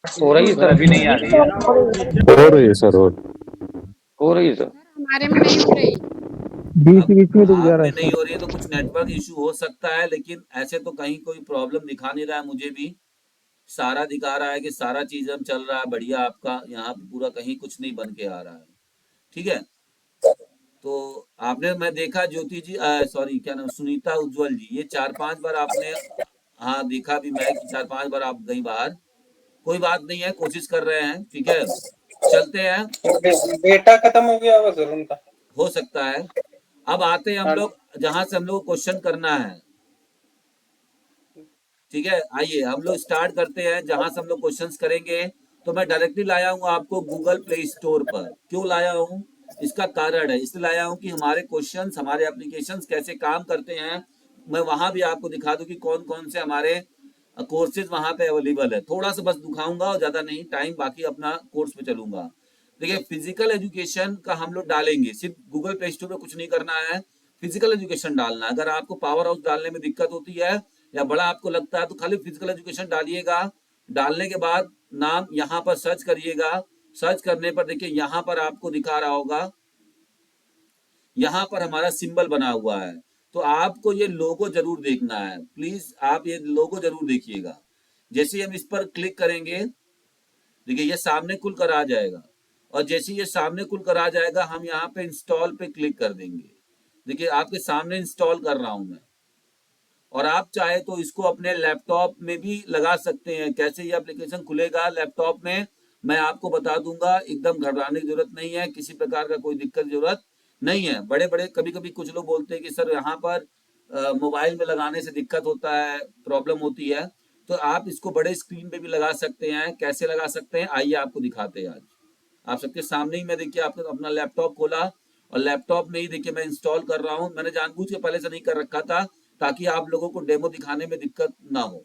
हो रही है सर, अभी नहीं आ रही है। हो रही है सर, हो रही है सर। हमारे में नहीं हो रही। बीच अब बीच में रुक जा आप रहा में है नहीं सर। हो रही है तो कुछ नेटवर्क इशू हो सकता है, लेकिन ऐसे तो कहीं कोई प्रॉब्लम दिखा नहीं रहा है मुझे भी। सारा दिखा रहा है कि सारा चीज हम चल रहा है बढ़िया, आपका यहाँ पे पूरा कहीं कुछ नहीं बन के आ रहा है। ठीक है, तो आपने, मैं देखा ज्योति जी, सॉरी क्या नाम, सुनीता उज्जवल जी, ये 4-5 बार आपने, हाँ देखा भी मैं कि 4-5 बार आप गई बाहर। कोई बात नहीं है, कोशिश कर रहे हैं, ठीक है, चलते हैं, बेटा खत्म हो गया होगा सर उनका। हो सकता है। अब आते हैं हम लोग जहां से हम लोग को क्वेश्चन करना है। ठीक है, आइए हम लोग स्टार्ट करते हैं जहां से हम लोग क्वेश्चंस करेंगे। तो मैं डायरेक्टली लाया हूँ आपको गूगल प्ले स्टोर पर। क्यों लाया हूँ, इसका कारण है, इसलिए लाया हूँ कि हमारे क्वेश्चंस, हमारे एप्लीकेशंस कैसे काम करते हैं, मैं वहां भी आपको दिखा दूं कि कौन कौन से हमारे कोर्सेज वहां पे अवेलेबल है। थोड़ा सा बस दिखाऊंगा और ज्यादा नहीं टाइम, बाकी अपना कोर्स पे चलूंगा। देखिए, फिजिकल एजुकेशन का हम लोग डालेंगे, सिर्फ गूगल प्ले स्टोर पे कुछ नहीं करना है, फिजिकल एजुकेशन डालना है। अगर आपको पावर हाउस डालने में दिक्कत होती है या बड़ा आपको लगता है तो खाली फिजिकल एजुकेशन डालिएगा। डालने के बाद नाम यहाँ पर सर्च करिएगा। सर्च करने पर देखिए यहाँ पर आपको दिखा रहा होगा, यहाँ पर हमारा सिंबल बना हुआ है। तो आपको ये लोगो जरूर देखना है, प्लीज आप ये लोगो जरूर देखिएगा। जैसे ही हम इस पर क्लिक करेंगे, देखिए ये सामने खुल कर आ जाएगा, और जैसे ये सामने खुल कर आ जाएगा हम यहाँ पे इंस्टॉल पे क्लिक कर देंगे। देखिए आपके सामने इंस्टॉल कर रहा हूं मैं, और आप चाहे तो इसको अपने लैपटॉप में भी लगा सकते हैं। कैसे ये एप्लीकेशन खुलेगा लैपटॉप में मैं आपको बता दूंगा, एकदम घबराने की जरूरत नहीं है, किसी प्रकार का कोई दिक्कत की जरूरत नहीं है। बड़े बड़े कभी कभी कुछ लोग बोलते हैं कि सर यहाँ पर मोबाइल में लगाने से दिक्कत होता है, प्रॉब्लम होती है, तो आप इसको बड़े स्क्रीन पे भी लगा सकते हैं। कैसे लगा सकते हैं आइए आपको दिखाते हैं आज। आप सबके सामने ही मैं देखिए आपने अपना लैपटॉप खोला, और लैपटॉप में ही देखिए मैं इंस्टॉल कर रहा हूँ। मैंने जानबूझ के पहले से नहीं कर रखा था ताकि आप लोगों को डेमो दिखाने में दिक्कत ना हो।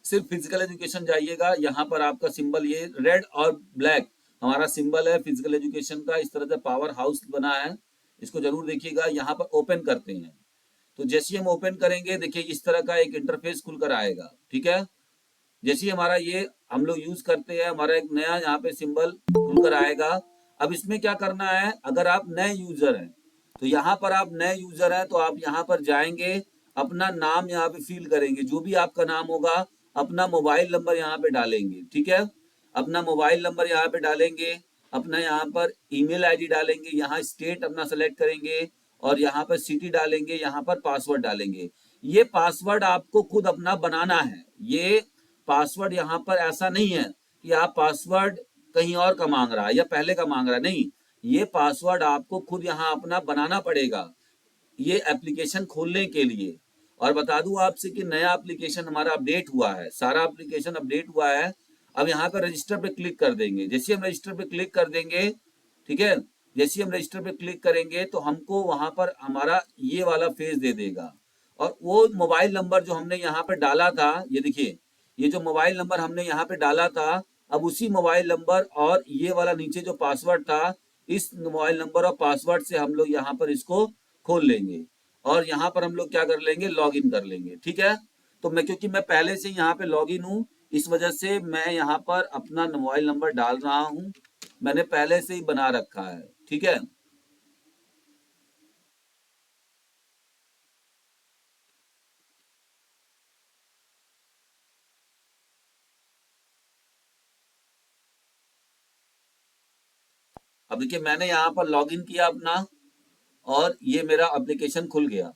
सिर्फ फिजिकल एजुकेशन जाइएगा, यहाँ पर आपका सिंबल ये रेड और ब्लैक हमारा सिंबल है फिजिकल एजुकेशन का, इस तरह से पावर हाउस बना है, इसको जरूर देखिएगा। यहाँ पर ओपन करते हैं, तो जैसे हम ओपन करेंगे देखिए इस तरह का एक इंटरफेस खुलकर आएगा। ठीक है, जैसे हमारा ये हम लोग यूज करते हैं, हमारा एक नया यहाँ पे सिंबल खुलकर आएगा। अब इसमें क्या करना है, अगर आप नए यूजर हैं तो यहाँ पर आप नए यूजर हैं तो आप यहाँ पर जाएंगे, अपना नाम यहाँ पे फिल करेंगे, जो भी आपका नाम होगा, अपना मोबाइल नंबर यहाँ पे डालेंगे। ठीक है, अपना मोबाइल नंबर यहाँ पे डालेंगे, अपना यहाँ पर ईमेल आईडी डालेंगे, यहाँ स्टेट अपना सेलेक्ट करेंगे, और यहाँ पर सिटी डालेंगे, यहाँ पर पासवर्ड डालेंगे। ये पासवर्ड आपको खुद अपना बनाना है। ये पासवर्ड यहाँ पर ऐसा नहीं है कि आप पासवर्ड कहीं और का मांग रहा है या पहले का मांग रहा है, नहीं, ये पासवर्ड आपको खुद यहाँ अपना बनाना पड़ेगा ये एप्लीकेशन खोलने के लिए। और बता दूं आपसे कि नया एप्लीकेशन हमारा अपडेट हुआ है, सारा एप्लीकेशन अपडेट हुआ है। अब यहाँ पर रजिस्टर पे क्लिक कर देंगे, जैसे हम रजिस्टर पे क्लिक कर देंगे, ठीक है, जैसे हम रजिस्टर पे क्लिक करेंगे तो हमको वहां पर हमारा ये वाला फेज दे देगा, और वो मोबाइल नंबर जो हमने यहाँ पे डाला था, ये देखिए ये जो मोबाइल नंबर हमने यहाँ पे डाला था, अब उसी मोबाइल नंबर और ये वाला नीचे जो पासवर्ड था, इस मोबाइल नंबर और पासवर्ड से हम लोग यहाँ पर इसको खोल लेंगे, और यहाँ पर हम लोग क्या कर लेंगे, लॉग इन कर लेंगे। ठीक है, तो मैं क्योंकि मैं पहले से यहाँ पे लॉग इन हूँ, इस वजह से मैं यहाँ पर अपना मोबाइल नंबर डाल रहा हूँ, मैंने पहले से ही बना रखा है। ठीक है, अब देखिए मैंने यहाँ पर लॉग इन किया अपना, और ये मेरा एप्लीकेशन खुल गया।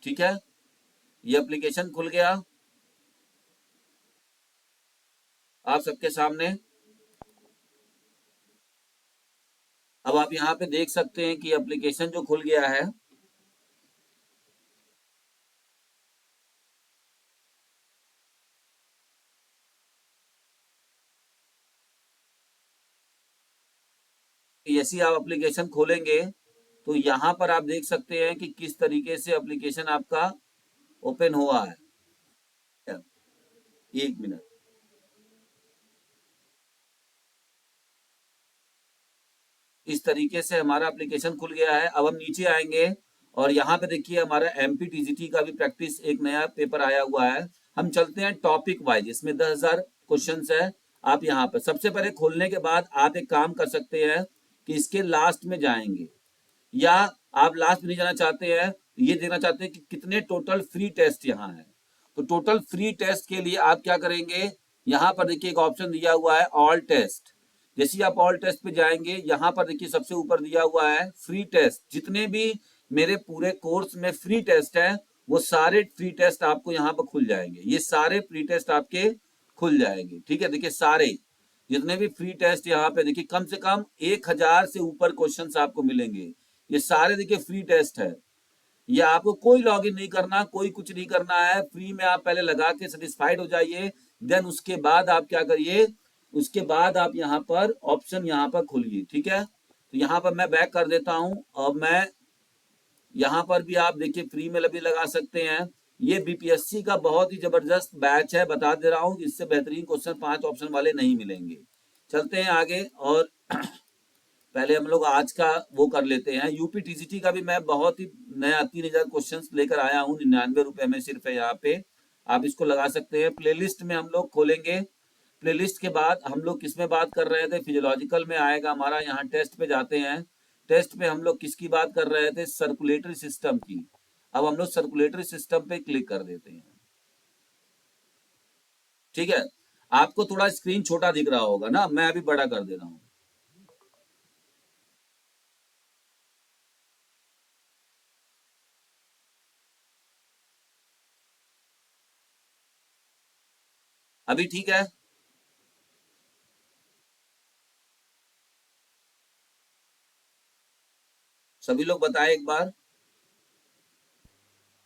ठीक है, ये एप्लीकेशन खुल गया आप सबके सामने। अब आप यहाँ पे देख सकते हैं कि एप्लीकेशन जो खुल गया है, जैसे आप एप्लीकेशन खोलेंगे तो यहाँ पर आप देख सकते हैं कि किस तरीके से एप्लीकेशन आपका ओपन हुआ है। एक मिनट, इस तरीके से हमारा एप्लीकेशन खुल गया है। अब हम नीचे आएंगे, और यहाँ पे देखिए हमारा MPTGT का भी प्रैक्टिस एक नया पेपर आया हुआ है। हम चलते हैं टॉपिक वाइज, इसमें 10,000 क्वेश्चंस है। आप यहाँ पर सबसे पहले खोलने के बाद आप एक काम कर सकते हैं कि इसके लास्ट में जाएंगे, या आप लास्ट में नहीं जाना चाहते हैं, ये देखना चाहते हैं कि कितने टोटल फ्री टेस्ट यहाँ है। तो टोटल फ्री टेस्ट के लिए आप क्या करेंगे, यहाँ पर देखिए एक ऑप्शन दिया हुआ है ऑल टेस्ट। जैसे ही आप ऑल टेस्ट पे जाएंगे, यहाँ पर देखिए सबसे ऊपर दिया हुआ है फ्री टेस्ट। जितने भी मेरे पूरे कोर्स में फ्री टेस्ट है वो सारे फ्री टेस्ट आपको यहाँ पर खुल जाएंगे। ये सारे फ्री टेस्ट आपके खुल जाएंगे, ठीक है। देखिए सारे जितने भी फ्री टेस्ट यहाँ पे देखिए कम से कम 1000 से ऊपर क्वेश्चंस आपको मिलेंगे। ये सारे देखिए फ्री टेस्ट है। ये आपको कोई लॉगिन नहीं करना, कोई कुछ नहीं करना है, फ्री में आप पहले लगा के सेटिस्फाइड हो जाइए। देन उसके बाद आप क्या करिए, उसके बाद आप यहाँ पर ऑप्शन यहाँ पर खोलिए, ठीक है। तो यहाँ पर मैं बैक कर देता हूँ और मैं यहाँ पर भी आप देखिए फ्री में भी लगा सकते हैं। ये बीपीएससी का बहुत ही जबरदस्त बैच है, बता दे रहा हूँ। इससे बेहतरीन क्वेश्चन 5 ऑप्शन वाले नहीं मिलेंगे। चलते हैं आगे और पहले हम लोग आज का वो कर लेते हैं। यूपी टीजीटी का भी मैं बहुत ही नया 3000 क्वेश्चंस लेकर आया हूँ, 99 रुपए में सिर्फ है। यहाँ पे आप इसको लगा सकते हैं। प्लेलिस्ट में हम लोग खोलेंगे। प्लेलिस्ट के बाद हम लोग किस में बात कर रहे थे, फिजियोलॉजिकल में आएगा हमारा। यहाँ टेस्ट पे जाते हैं। टेस्ट पे हम लोग किसकी बात कर रहे थे, सर्कुलेटरी सिस्टम की। अब हम लोग सर्कुलेटरी सिस्टम पे क्लिक कर देते हैं, ठीक है। आपको थोड़ा स्क्रीन छोटा दिख रहा होगा ना, मैं अभी बड़ा कर दे रहा हूँ। अभी ठीक है। सभी लोग बताएं एक बार।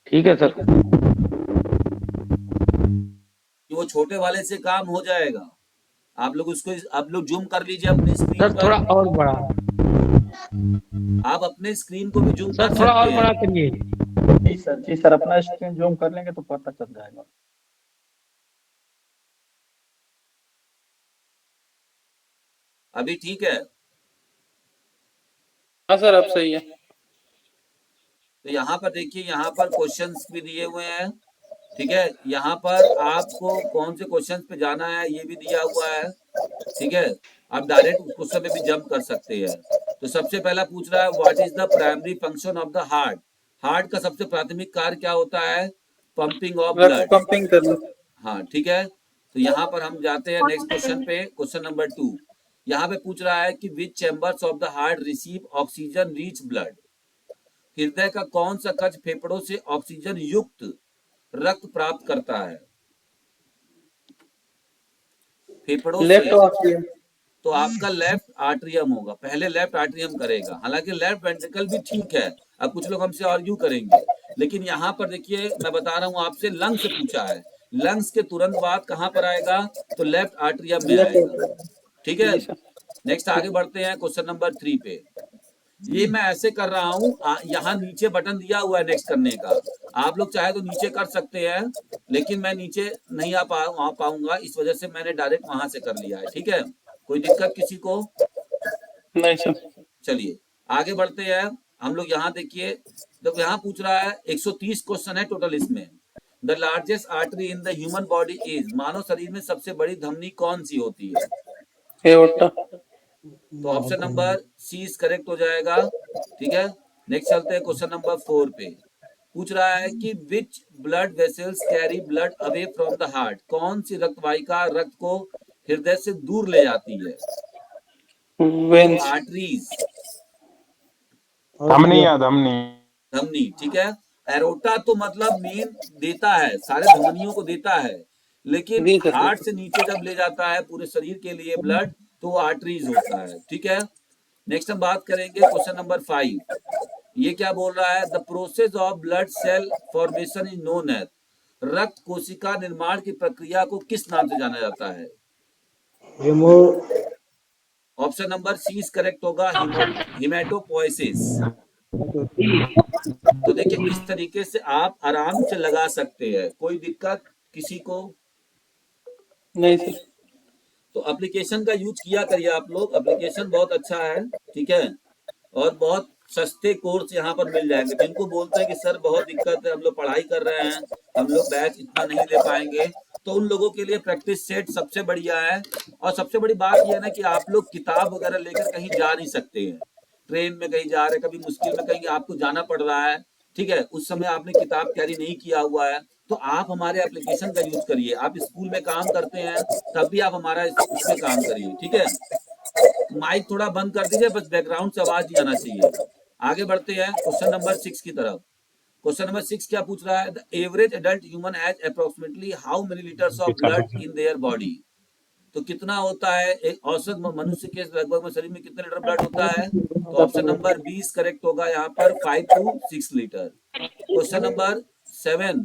ठीक है सर। कि वो छोटे वाले से काम हो जाएगा। आप लोग उसको, आप लोग जूम कर लीजिए अपनी स्क्रीन सर पर। थोड़ा और बड़ा, आप अपने स्क्रीन को भी जूम सर कर थोड़ा और सकते बड़ा हैं। करिए। जी सर अपना स्क्रीन जूम कर लेंगे तो पता चल जाएगा। अभी ठीक है। हाँ सर अब सही है। तो यहाँ पर देखिए, यहाँ पर क्वेश्चंस भी दिए हुए हैं, ठीक है। यहाँ पर आपको कौन से क्वेश्चंस पे जाना है ये भी दिया हुआ है, ठीक है। आप डायरेक्ट उस क्वेश्चन पे भी जंप कर सकते हैं। तो सबसे पहला पूछ रहा है what is the primary function of the heart. Heart का सबसे प्राथमिक कार्य क्या होता है, पंपिंग ऑफ रक्त ब्लड। पंपिंग करना। हाँ ठीक है। तो यहाँ पर हम जाते हैं नेक्स्ट क्वेश्चन पे, क्वेश्चन नंबर 2। यहाँ पे पूछ रहा है कि which chambers of the heart receive oxygen rich blood. हृदय का कौन सा कक्ष फेफड़ों से ऑक्सीजन युक्त रक्त प्राप्त करता है। फेफड़ों लेफ्ट से ऑस्ट्रियम। तो आपका लेफ्ट आर्ट्रियम होगा, पहले लेफ्ट आर्ट्रियम करेगा। हालांकि लेफ्ट वेंट्रिकल भी ठीक है। अब कुछ लोग हमसे आर्ग्यू करेंगे, लेकिन यहाँ पर देखिए मैं बता रहा हूँ आपसे, लंग्स पूछा है। लंग्स के तुरंत बाद कहाँ पर आएगा, तो लेफ्ट आर्ट्रियम में आएगा, ठीक है। नेक्स्ट आगे बढ़ते हैं क्वेश्चन नंबर 3 पे। ये मैं ऐसे कर रहा हूँ, यहाँ नीचे बटन दिया हुआ है नेक्स्ट करने का। आप लोग चाहे तो नीचे कर सकते हैं, लेकिन मैं नीचे नहीं आ पाऊंगा, इस वजह से मैंने डायरेक्ट वहां से कर लिया है, ठीक है। कोई दिक्कत किसी को? नहीं सर। चलिए आगे बढ़ते हैं हम लोग। यहाँ देखिए, जब यहाँ पूछ रहा है 130 क्वेश्चन है टोटल इसमें। The largest artery in the human body is, मानव शरीर में सबसे बड़ी धमनी कौन सी होती है। एओर्टा। तो option number C is correct हो जाएगा, ठीक है। नेक्स्ट चलते हैं क्वेश्चन नंबर 4 पे। पूछ रहा है कि which blood vessels carry blood away from the heart. कौन सी रक्त वाहिका रक्त को हृदय से दूर ले जाती है। वेन्स। आर्टरीज, धमनी या धमनी। धमनी, ठीक है। एरोटा तो मतलब मेन देता है, सारे धमनियों को देता है, लेकिन जी सर। हार्ट से नीचे जब ले जाता है पूरे शरीर के लिए ब्लड, तो वो आर्टरीज होता है, ठीक है। नेक्स्ट हम बात करेंगे क्वेश्चन नंबर 5। ये क्या बोल रहा है, the process of blood cell formation is known as. रक्त कोशिका निर्माण की प्रक्रिया को किस नाम से जाना जाता है। Option number C is correct होगा, हिमेटोपोइसिस। तो देखिए इस तरीके से आप आराम से लगा सकते हैं, कोई दिक्कत किसी को? नहीं सर। तो एप्लीकेशन का यूज किया करिए आप लोग, एप्लीकेशन बहुत अच्छा है, ठीक है। और बहुत सस्ते कोर्स यहाँ पर मिल जाएंगे। जिनको बोलते हैं कि सर बहुत दिक्कत है, हम लोग पढ़ाई कर रहे हैं, हम लोग बैच इतना नहीं ले पाएंगे, तो उन लोगों के लिए प्रैक्टिस सेट सबसे बढ़िया है। और सबसे बड़ी बात यह है ना कि आप लोग किताब वगैरह लेकर कहीं जा नहीं सकते हैं, ट्रेन में कहीं जा रहे हैं, कभी मुश्किल में कहीं आपको जाना पड़ रहा है, ठीक है, उस समय आपने किताब कैरी नहीं किया हुआ है, तो आप हमारे एप्लीकेशन का यूज करिए। आप स्कूल में काम करते हैं तब भी आप हमारा उसमें काम करिए, ठीक है। माइक थोड़ा बंद कर दीजिए, बस बैकग्राउंड से आवाज नहीं आना चाहिए। आगे बढ़ते हैं क्वेश्चन नंबर 6 की तरफ। क्वेश्चन नंबर 6 क्या पूछ रहा है? The average adult human has approximately how many litres of blood in their body? तो कितना होता है एक औसत मनुष्य के लगभग में शरीर में कितने लीटर ब्लड होता है? तो ऑप्शन नंबर 20 करेक्ट होगा यहाँ पर, 5 to 6 लीटर। Question number 7,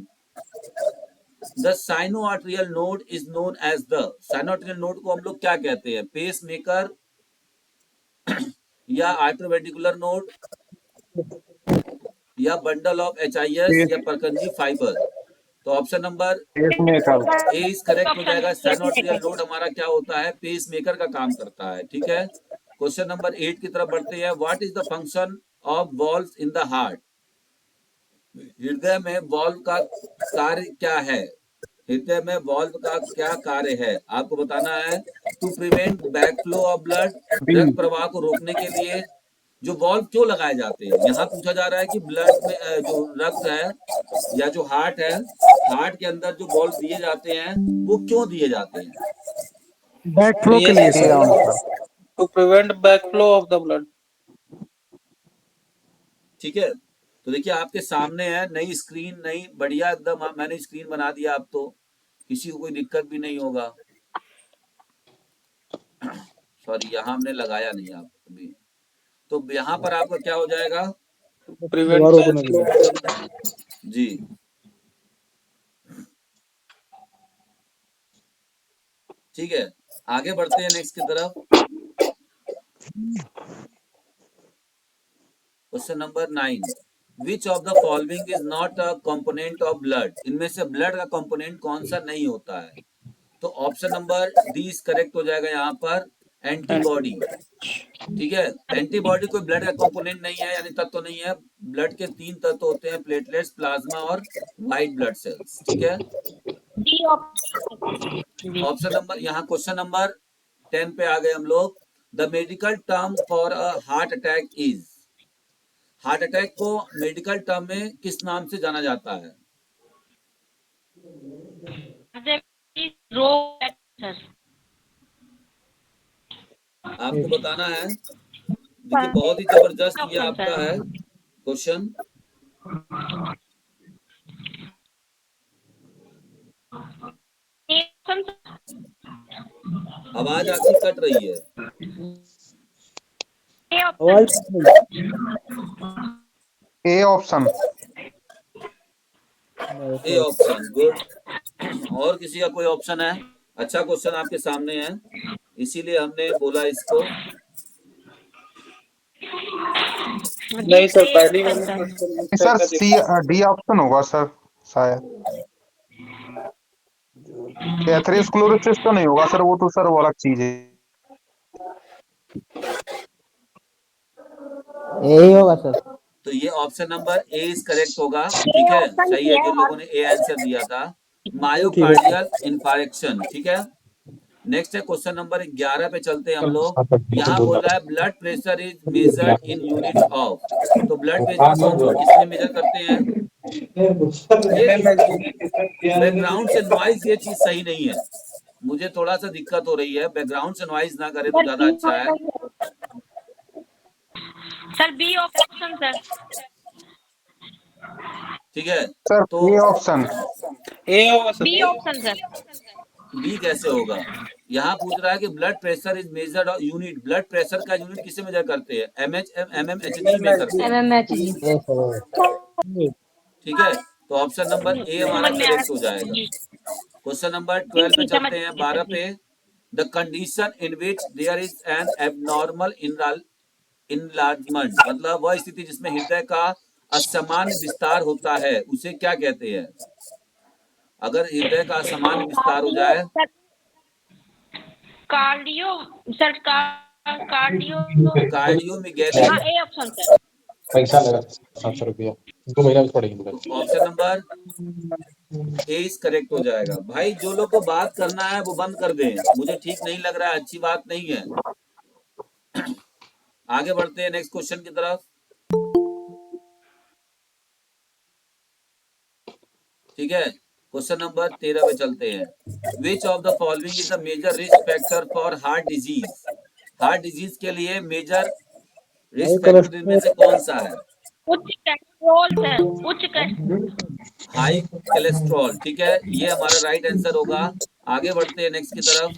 the sinoatrial node is known as the, sinoatrial node को हम लोग क्या कहते हैं? पेस मेकर या आर्टरवेंट्रिकुलर नोड या बंडल ऑफ HIS या परकंजी फाइबर? तो option number A is correct हो जाएगा। साइनोआर्टरियल नोड हमारा क्या होता है? पेस मेकर का काम करता है, ठीक है। क्वेश्चन नंबर 8 की तरफ बढ़ते हैं। What is the function of valves in the heart? हृदय में वॉल्व का कार्य क्या है? हृदय में वॉल्व का क्या कार्य है आपको बताना है। To prevent backflow of blood, रक्त प्रवाह को रोकने के लिए जो वॉल्व क्यों लगाए जाते हैं? यहाँ पूछा जा रहा है कि ब्लड में जो रक्त है या जो हार्ट है, हार्ट के अंदर जो वॉल्व दिए जाते हैं वो क्यों दिए जाते हैं? बैक फ्लो के लिए sir. To prevent backflow of the blood. ठीक है, तो देखिए आपके सामने है, नई स्क्रीन, नई बढ़िया एकदम मैंने स्क्रीन बना दिया, अब तो किसी को कोई दिक्कत भी नहीं होगा। सॉरी, यहाँ हमने लगाया नहीं आप अभी, तो यहाँ पर आपका क्या हो जाएगा? जी, ठीक है, आगे बढ़ते हैं नेक्स्ट की तरफ। Question number 9, which of the following is not a component of blood? इनमें से ब्लड का कंपोनेंट कौन सा नहीं होता है? तो option number D is correct हो जाएगा यहाँ पर, एंटीबॉडी, ठीक है। एंटीबॉडी कोई ब्लड का कंपोनेंट नहीं है, यानी तत्व नहीं है। ब्लड के 3 तत्व होते हैं, प्लेटलेट्स, प्लाज्मा और व्हाइट ब्लड सेल्स, ठीक है। ऑप्शन नंबर, यहाँ क्वेश्चन नंबर 10 पे आ गए हम लोग। The medical term for a heart attack is, heart attack को मेडिकल टर्म में किस नाम से जाना जाता है? आपको बताना है। देखिए बहुत ही जबरदस्त ये आपका है क्वेश्चन। आवाज आपकी कट रही है। ए ऑप्शन। A option, good. और किसी का कोई ऑप्शन है? अच्छा क्वेश्चन आपके सामने है, इसीलिए हमने बोला इसको। नहीं सर, पहली वाली सर सी डी ऑप्शन होगा सर शायद। एथेरोस्क्लेरोसिस तो नहीं होगा सर, वो तो सर वो अलग चीज है। यही होगा सर। तो ये option number A is correct होगा, ठीक है, सही है। जो लोगों ने ए आंसर दिया था, मायोकार्डियल इन्फारेक्शन, ठीक है। नेक्स्ट है क्वेश्चन नंबर 11 पे चलते हैं हम लोग। यहाँ बोल रहा है blood pressure is measured in units of. तो ब्लड प्रेशर किसमें मेजर करते हैं? बैकग्राउंड से नॉइज, ये चीज सही नहीं है, मुझे थोड़ा सा दिक्कत हो रही है। बैकग्राउंड से नॉइज ना करे तो ज्यादा अच्छा है। Sir B option sir. ठीक है, सर तो ए ऑप्शन। ए होगा sir. B option sir. B कैसे होगा? यहाँ पूछ रहा है कि blood pressure is measured unit, blood pressure का यूनिट किसे मेजर करते हैं? mmHg में करते हैं, MMHG। ठीक है। तो ऑप्शन नंबर ए हमारा करेक्ट हो जाएगा। क्वेश्चन नंबर 12 पे चलते हैं, 12 पे। The condition in which there is an abnormal enlargement, मतलब वह स्थिति जिसमें हृदय का असामान्य विस्तार होता है, उसे क्या कहते हैं? अगर हृदय का असामान्य विस्तार हो जाए, कार्डियो सर, कार्डियो। कार्डियोमेगैली। हाँ, ए ऑप्शन सर। पैसा लगा 700 रुपया 2 महीना में पड़ेगी मतलब। Option number A is correct हो जाएगा। भाई जो लोग को बात करना है वो बंद कर दें, मुझे ठीक नहीं लग रहा है, अच्छी बात नहीं है। आगे बढ़ते हैं नेक्स्ट क्वेश्चन की तरफ। ठीक है, क्वेश्चन नंबर 13 पे चलते हैं। Which of the following is the major risk factor for heart disease? Heart disease के लिए मेजर रिस्क फैक्टर इनमें से कौन सा है? उच्च कोलेस्ट्रॉल सर, उच्च कोलेस्ट्रॉल। High cholesterol. ठीक है, ये हमारा राइट आंसर होगा। आगे बढ़ते हैं नेक्स्ट की तरफ।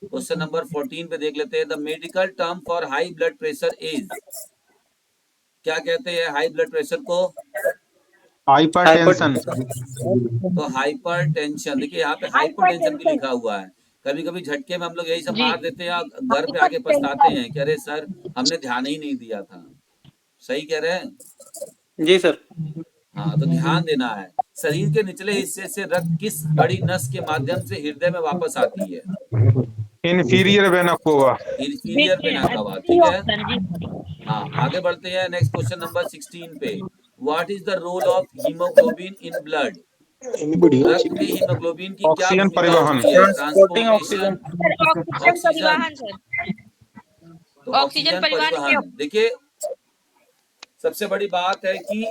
क्वेश्चन नंबर 14 पे देख लेते हैं। The medical term for high blood pressure is, क्या कहते हैं हाई ब्लड प्रेशर को? हाइपरटेंशन। तो हाइपर टेंशन। देखिए यहाँ पे हाइपर टेंशन भी लिखा हुआ है। कभी कभी झटके में हम लोग यही सब जी। मार देते हैं और घर पे आके पछताते हैं कि अरे सर हमने ध्यान ही नहीं दिया था। सही कह रहे हैं? जी सर। हाँ, तो ध्यान देना है। शरीर के निचले हिस्से से रक्त किस बड़ी नस के माध्यम से हृदय में वापस आती है? Inferior vena cava. Inferior vena कवा। सी ठीक है, ऑप्शन जी। हाँ आगे बढ़ते हैं नेक्स्ट क्वेश्चन नंबर 16 पे। What is the role of haemoglobin in blood? रक्त में हीमोग्लोबिन की क्या ऑक्सीजन भूमिका परिवहन। होती है? Transporting oxygen. Transportation, sir oxygen oxygen. परिवहन सर। तो ऑक्सीजन ऑक्सीजन परिवहन परिवहन। देखिए सबसे बड़ी बात है कि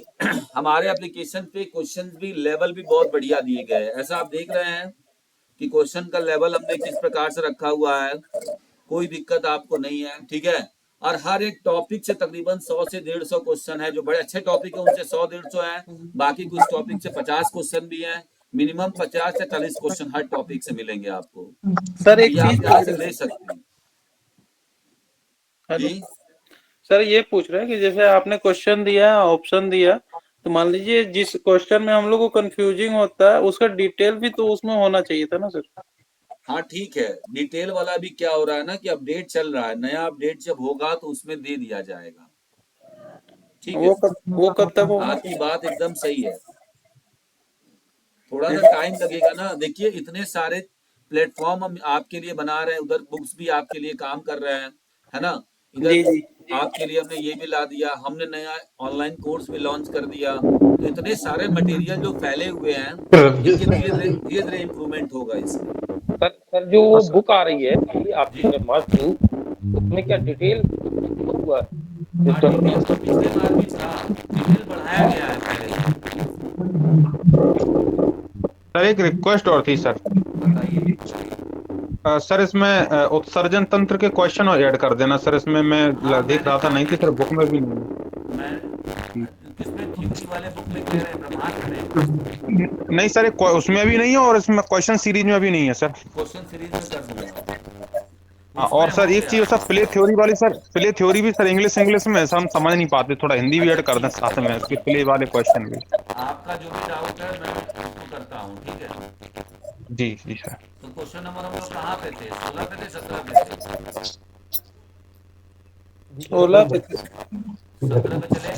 हमारे एप्लीकेशन पे क्वेश्चन भी लेवल भी बहुत बढ़िया दिए गए हैं। ऐसा आप देख रहे हैं कि क्वेश्चन का लेवल हमने किस प्रकार से रखा हुआ है, कोई दिक्कत आपको नहीं है। ठीक है, और हर एक टॉपिक से तकरीबन 100 से 150 क्वेश्चन है। जो बड़े अच्छे टॉपिक है उनसे 100-150 है, बाकी कुछ टॉपिक से 50 क्वेश्चन भी है। मिनिमम 50 से 40 क्वेश्चन हर टॉपिक से मिलेंगे आपको, सर तो एक ये चीज आप यहाँ से ले सकते हैं। हेलो जी सर, ये पूछ रहे हैं कि जैसे आपने क्वेश्चन दिया, ऑप्शन दिया, तो मान लीजिए जिस क्वेश्चन में हम लोग को कंफ्यूजिंग होता है उसका डिटेल भी तो उसमें होना चाहिए था ना सर। हाँ ठीक है, डिटेल वाला भी क्या हो रहा है ना कि अपडेट चल रहा है, नया अपडेट जब होगा तो उसमें दे दिया जाएगा। ठीक है, वो कब तक होगा? आपकी बात एकदम सही है। थोड़ा सा टाइम लगेगा ना। देखिए इतने सारे प्लेटफॉर्म हम आपके लिए बना रहे हैं, उधर बुक्स भी आपके लिए काम कर रहे हैं, है ना। जी इधर जी। आपके लिए हमने ये भी ला दिया, हमने नया ऑनलाइन कोर्स भी लॉन्च कर दिया। तो इतने सारे मटेरियल जो फैले हुए हैं, इनके धीरे धीरे इम्प्रूवमेंट होगा इसमें। सर जो वो बुक आ रही है जी आपकी मस्ट डू, उसमें क्या डिटेल हुआ है? हाँ, डिटेल तो पिछले बार भी था, डिटेल बढ़ाया गया है पहले से। सर एक रिक्वेस्ट और थी सर। बताइए। सर इसमें उत्सर्जन तंत्र के क्वेश्चन ऐड कर देना सर। इसमें मैं हाँ, देख रहा था नहीं थी सर, बुक में भी नहीं मैं किसमें थ्योरी वाले बुक में कह रहे हैं, ब्रह्मांड में है। नहीं सर, उसमें भी नहीं है और इसमें क्वेश्चन सीरीज में भी नहीं है सर। क्वेश्चन सीरीज में कर दूंगा। हाँ, उसमें और सर हो एक गया। चीज सर, प्ले थ्योरी वाली सर, प्ले थ्योरी भी सर इंग्लिश में सर हम समझ नहीं पाते, थोड़ा हिंदी भी ऐड कर दें साथ में उसके प्ले वाले क्वेश्चन भी। आपका जो भी डाउट है मैं उसको करता हूँ। ठीक है, जी जी सर। तो क्वेश्चन नंबर हम लोग कहाँ पे थे? 16 पे थे, 17 पे थे? 16 पे थे। 17 पे चले।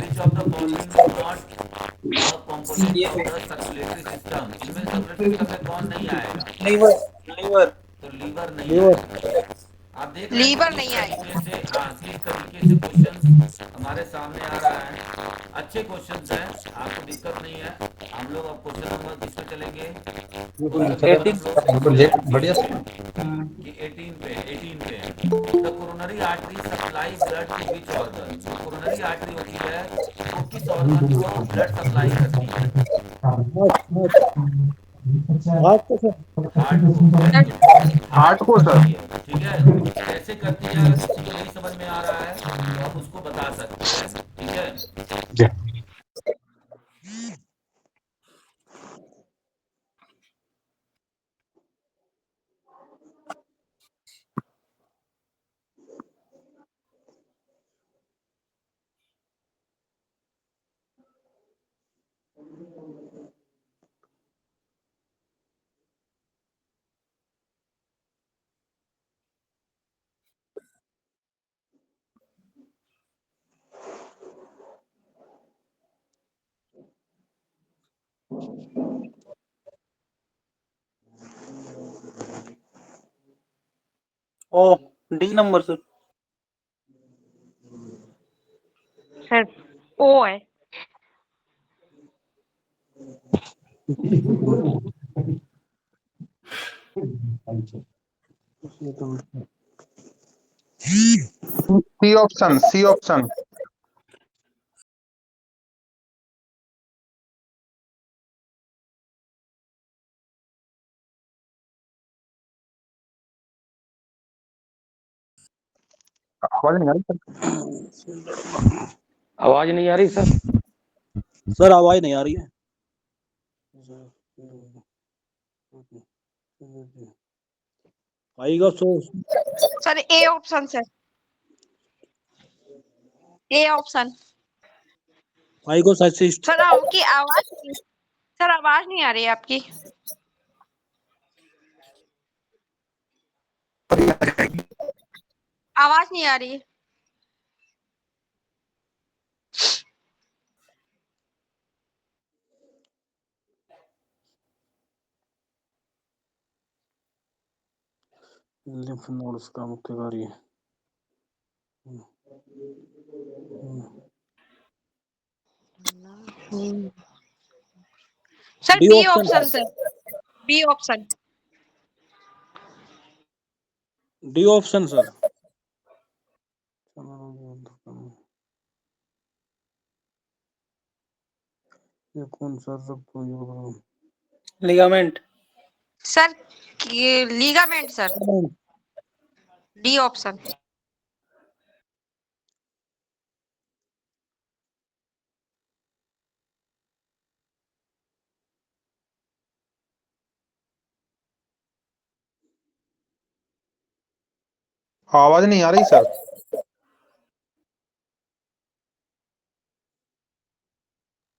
विच of the following is not a component of the circulatory system? इनमें सर्कुलेटरी सिस्टम में कौन नहीं आएगा? लीवर। लीवर। तो लीवर नहीं आएगा। आप देख रहे हैं लीवर किस नहीं आएगा। तरीके से, हाँ किस तरीके से क्वेश्चन हमारे सामने आ रहा है। अच्छे क्वेश्चंस हैं, आपको दिक्कत नहीं है। हम लोग अब क्वेश्चन नंबर किस पे चलेंगे? बढ़िया कि 18 पे 18 पे the coronary artery supply blood to which organ? Coronary artery होती है वो किस ऑर्गन को ब्लड सप्लाई करती है? हार्ट को। हार्ट को सर। करती है। ठीक है, कैसे करती है? अगर किसी को नहीं समझ में आ रहा है तो आप उसको बता सकते हैं। ठीक है, O D number sir. Sir O है। C option, C option. आवाज नहीं आ रही सर। आवाज नहीं आ रही सर। सर आवाज नहीं आ रही है। आएगा so sir A option sir, A option. आएगा सचिस्ट। सर आपकी आवाज, सर आवाज नहीं आ रही है आपकी। आवाज नहीं आ रही है। लिम्फ नोड्स का मुख्य कार्य। Sir D B option option sir, B option. D option sir. ये कौन सा ligament. Sir ligament sir, D option. आवाज नहीं आ रही सर।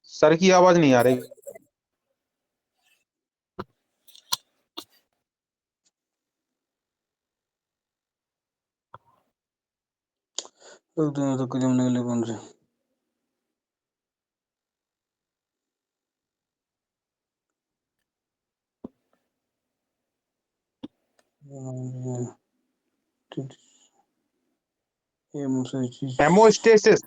सर की आवाज नहीं आ रही। तो जमने के लिए कौन से हेमोस्टेसिस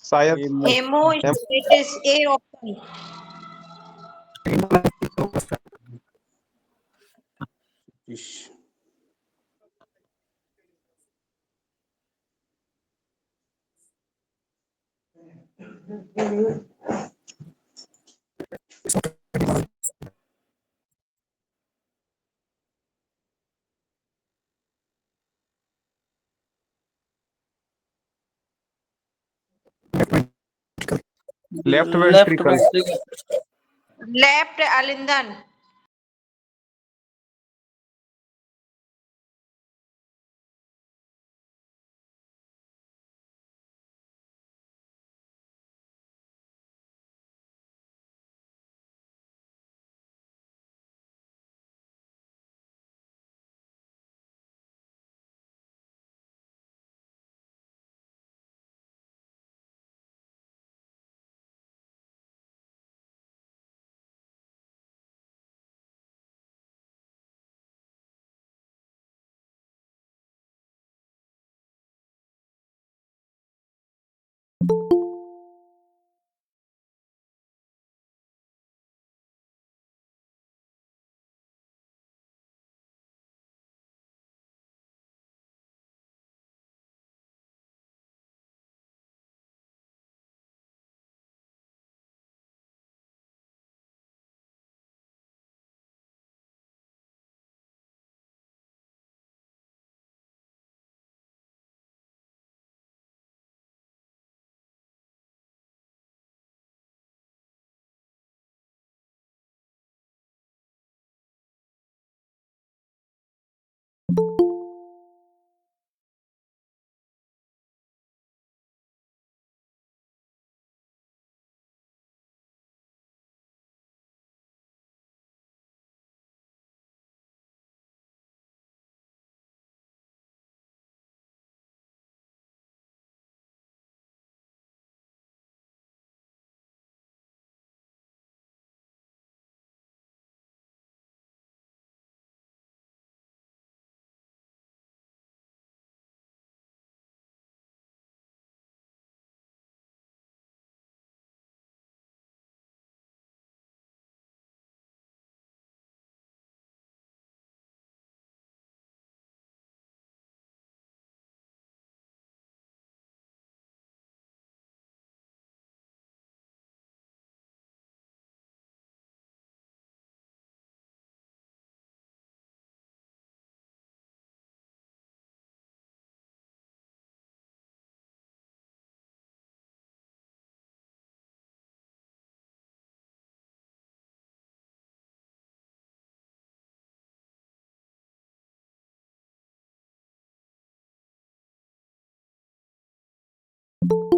शायद। Homeostasis A option. Left left ventricle. Ventricle. Left अलिंदन। है।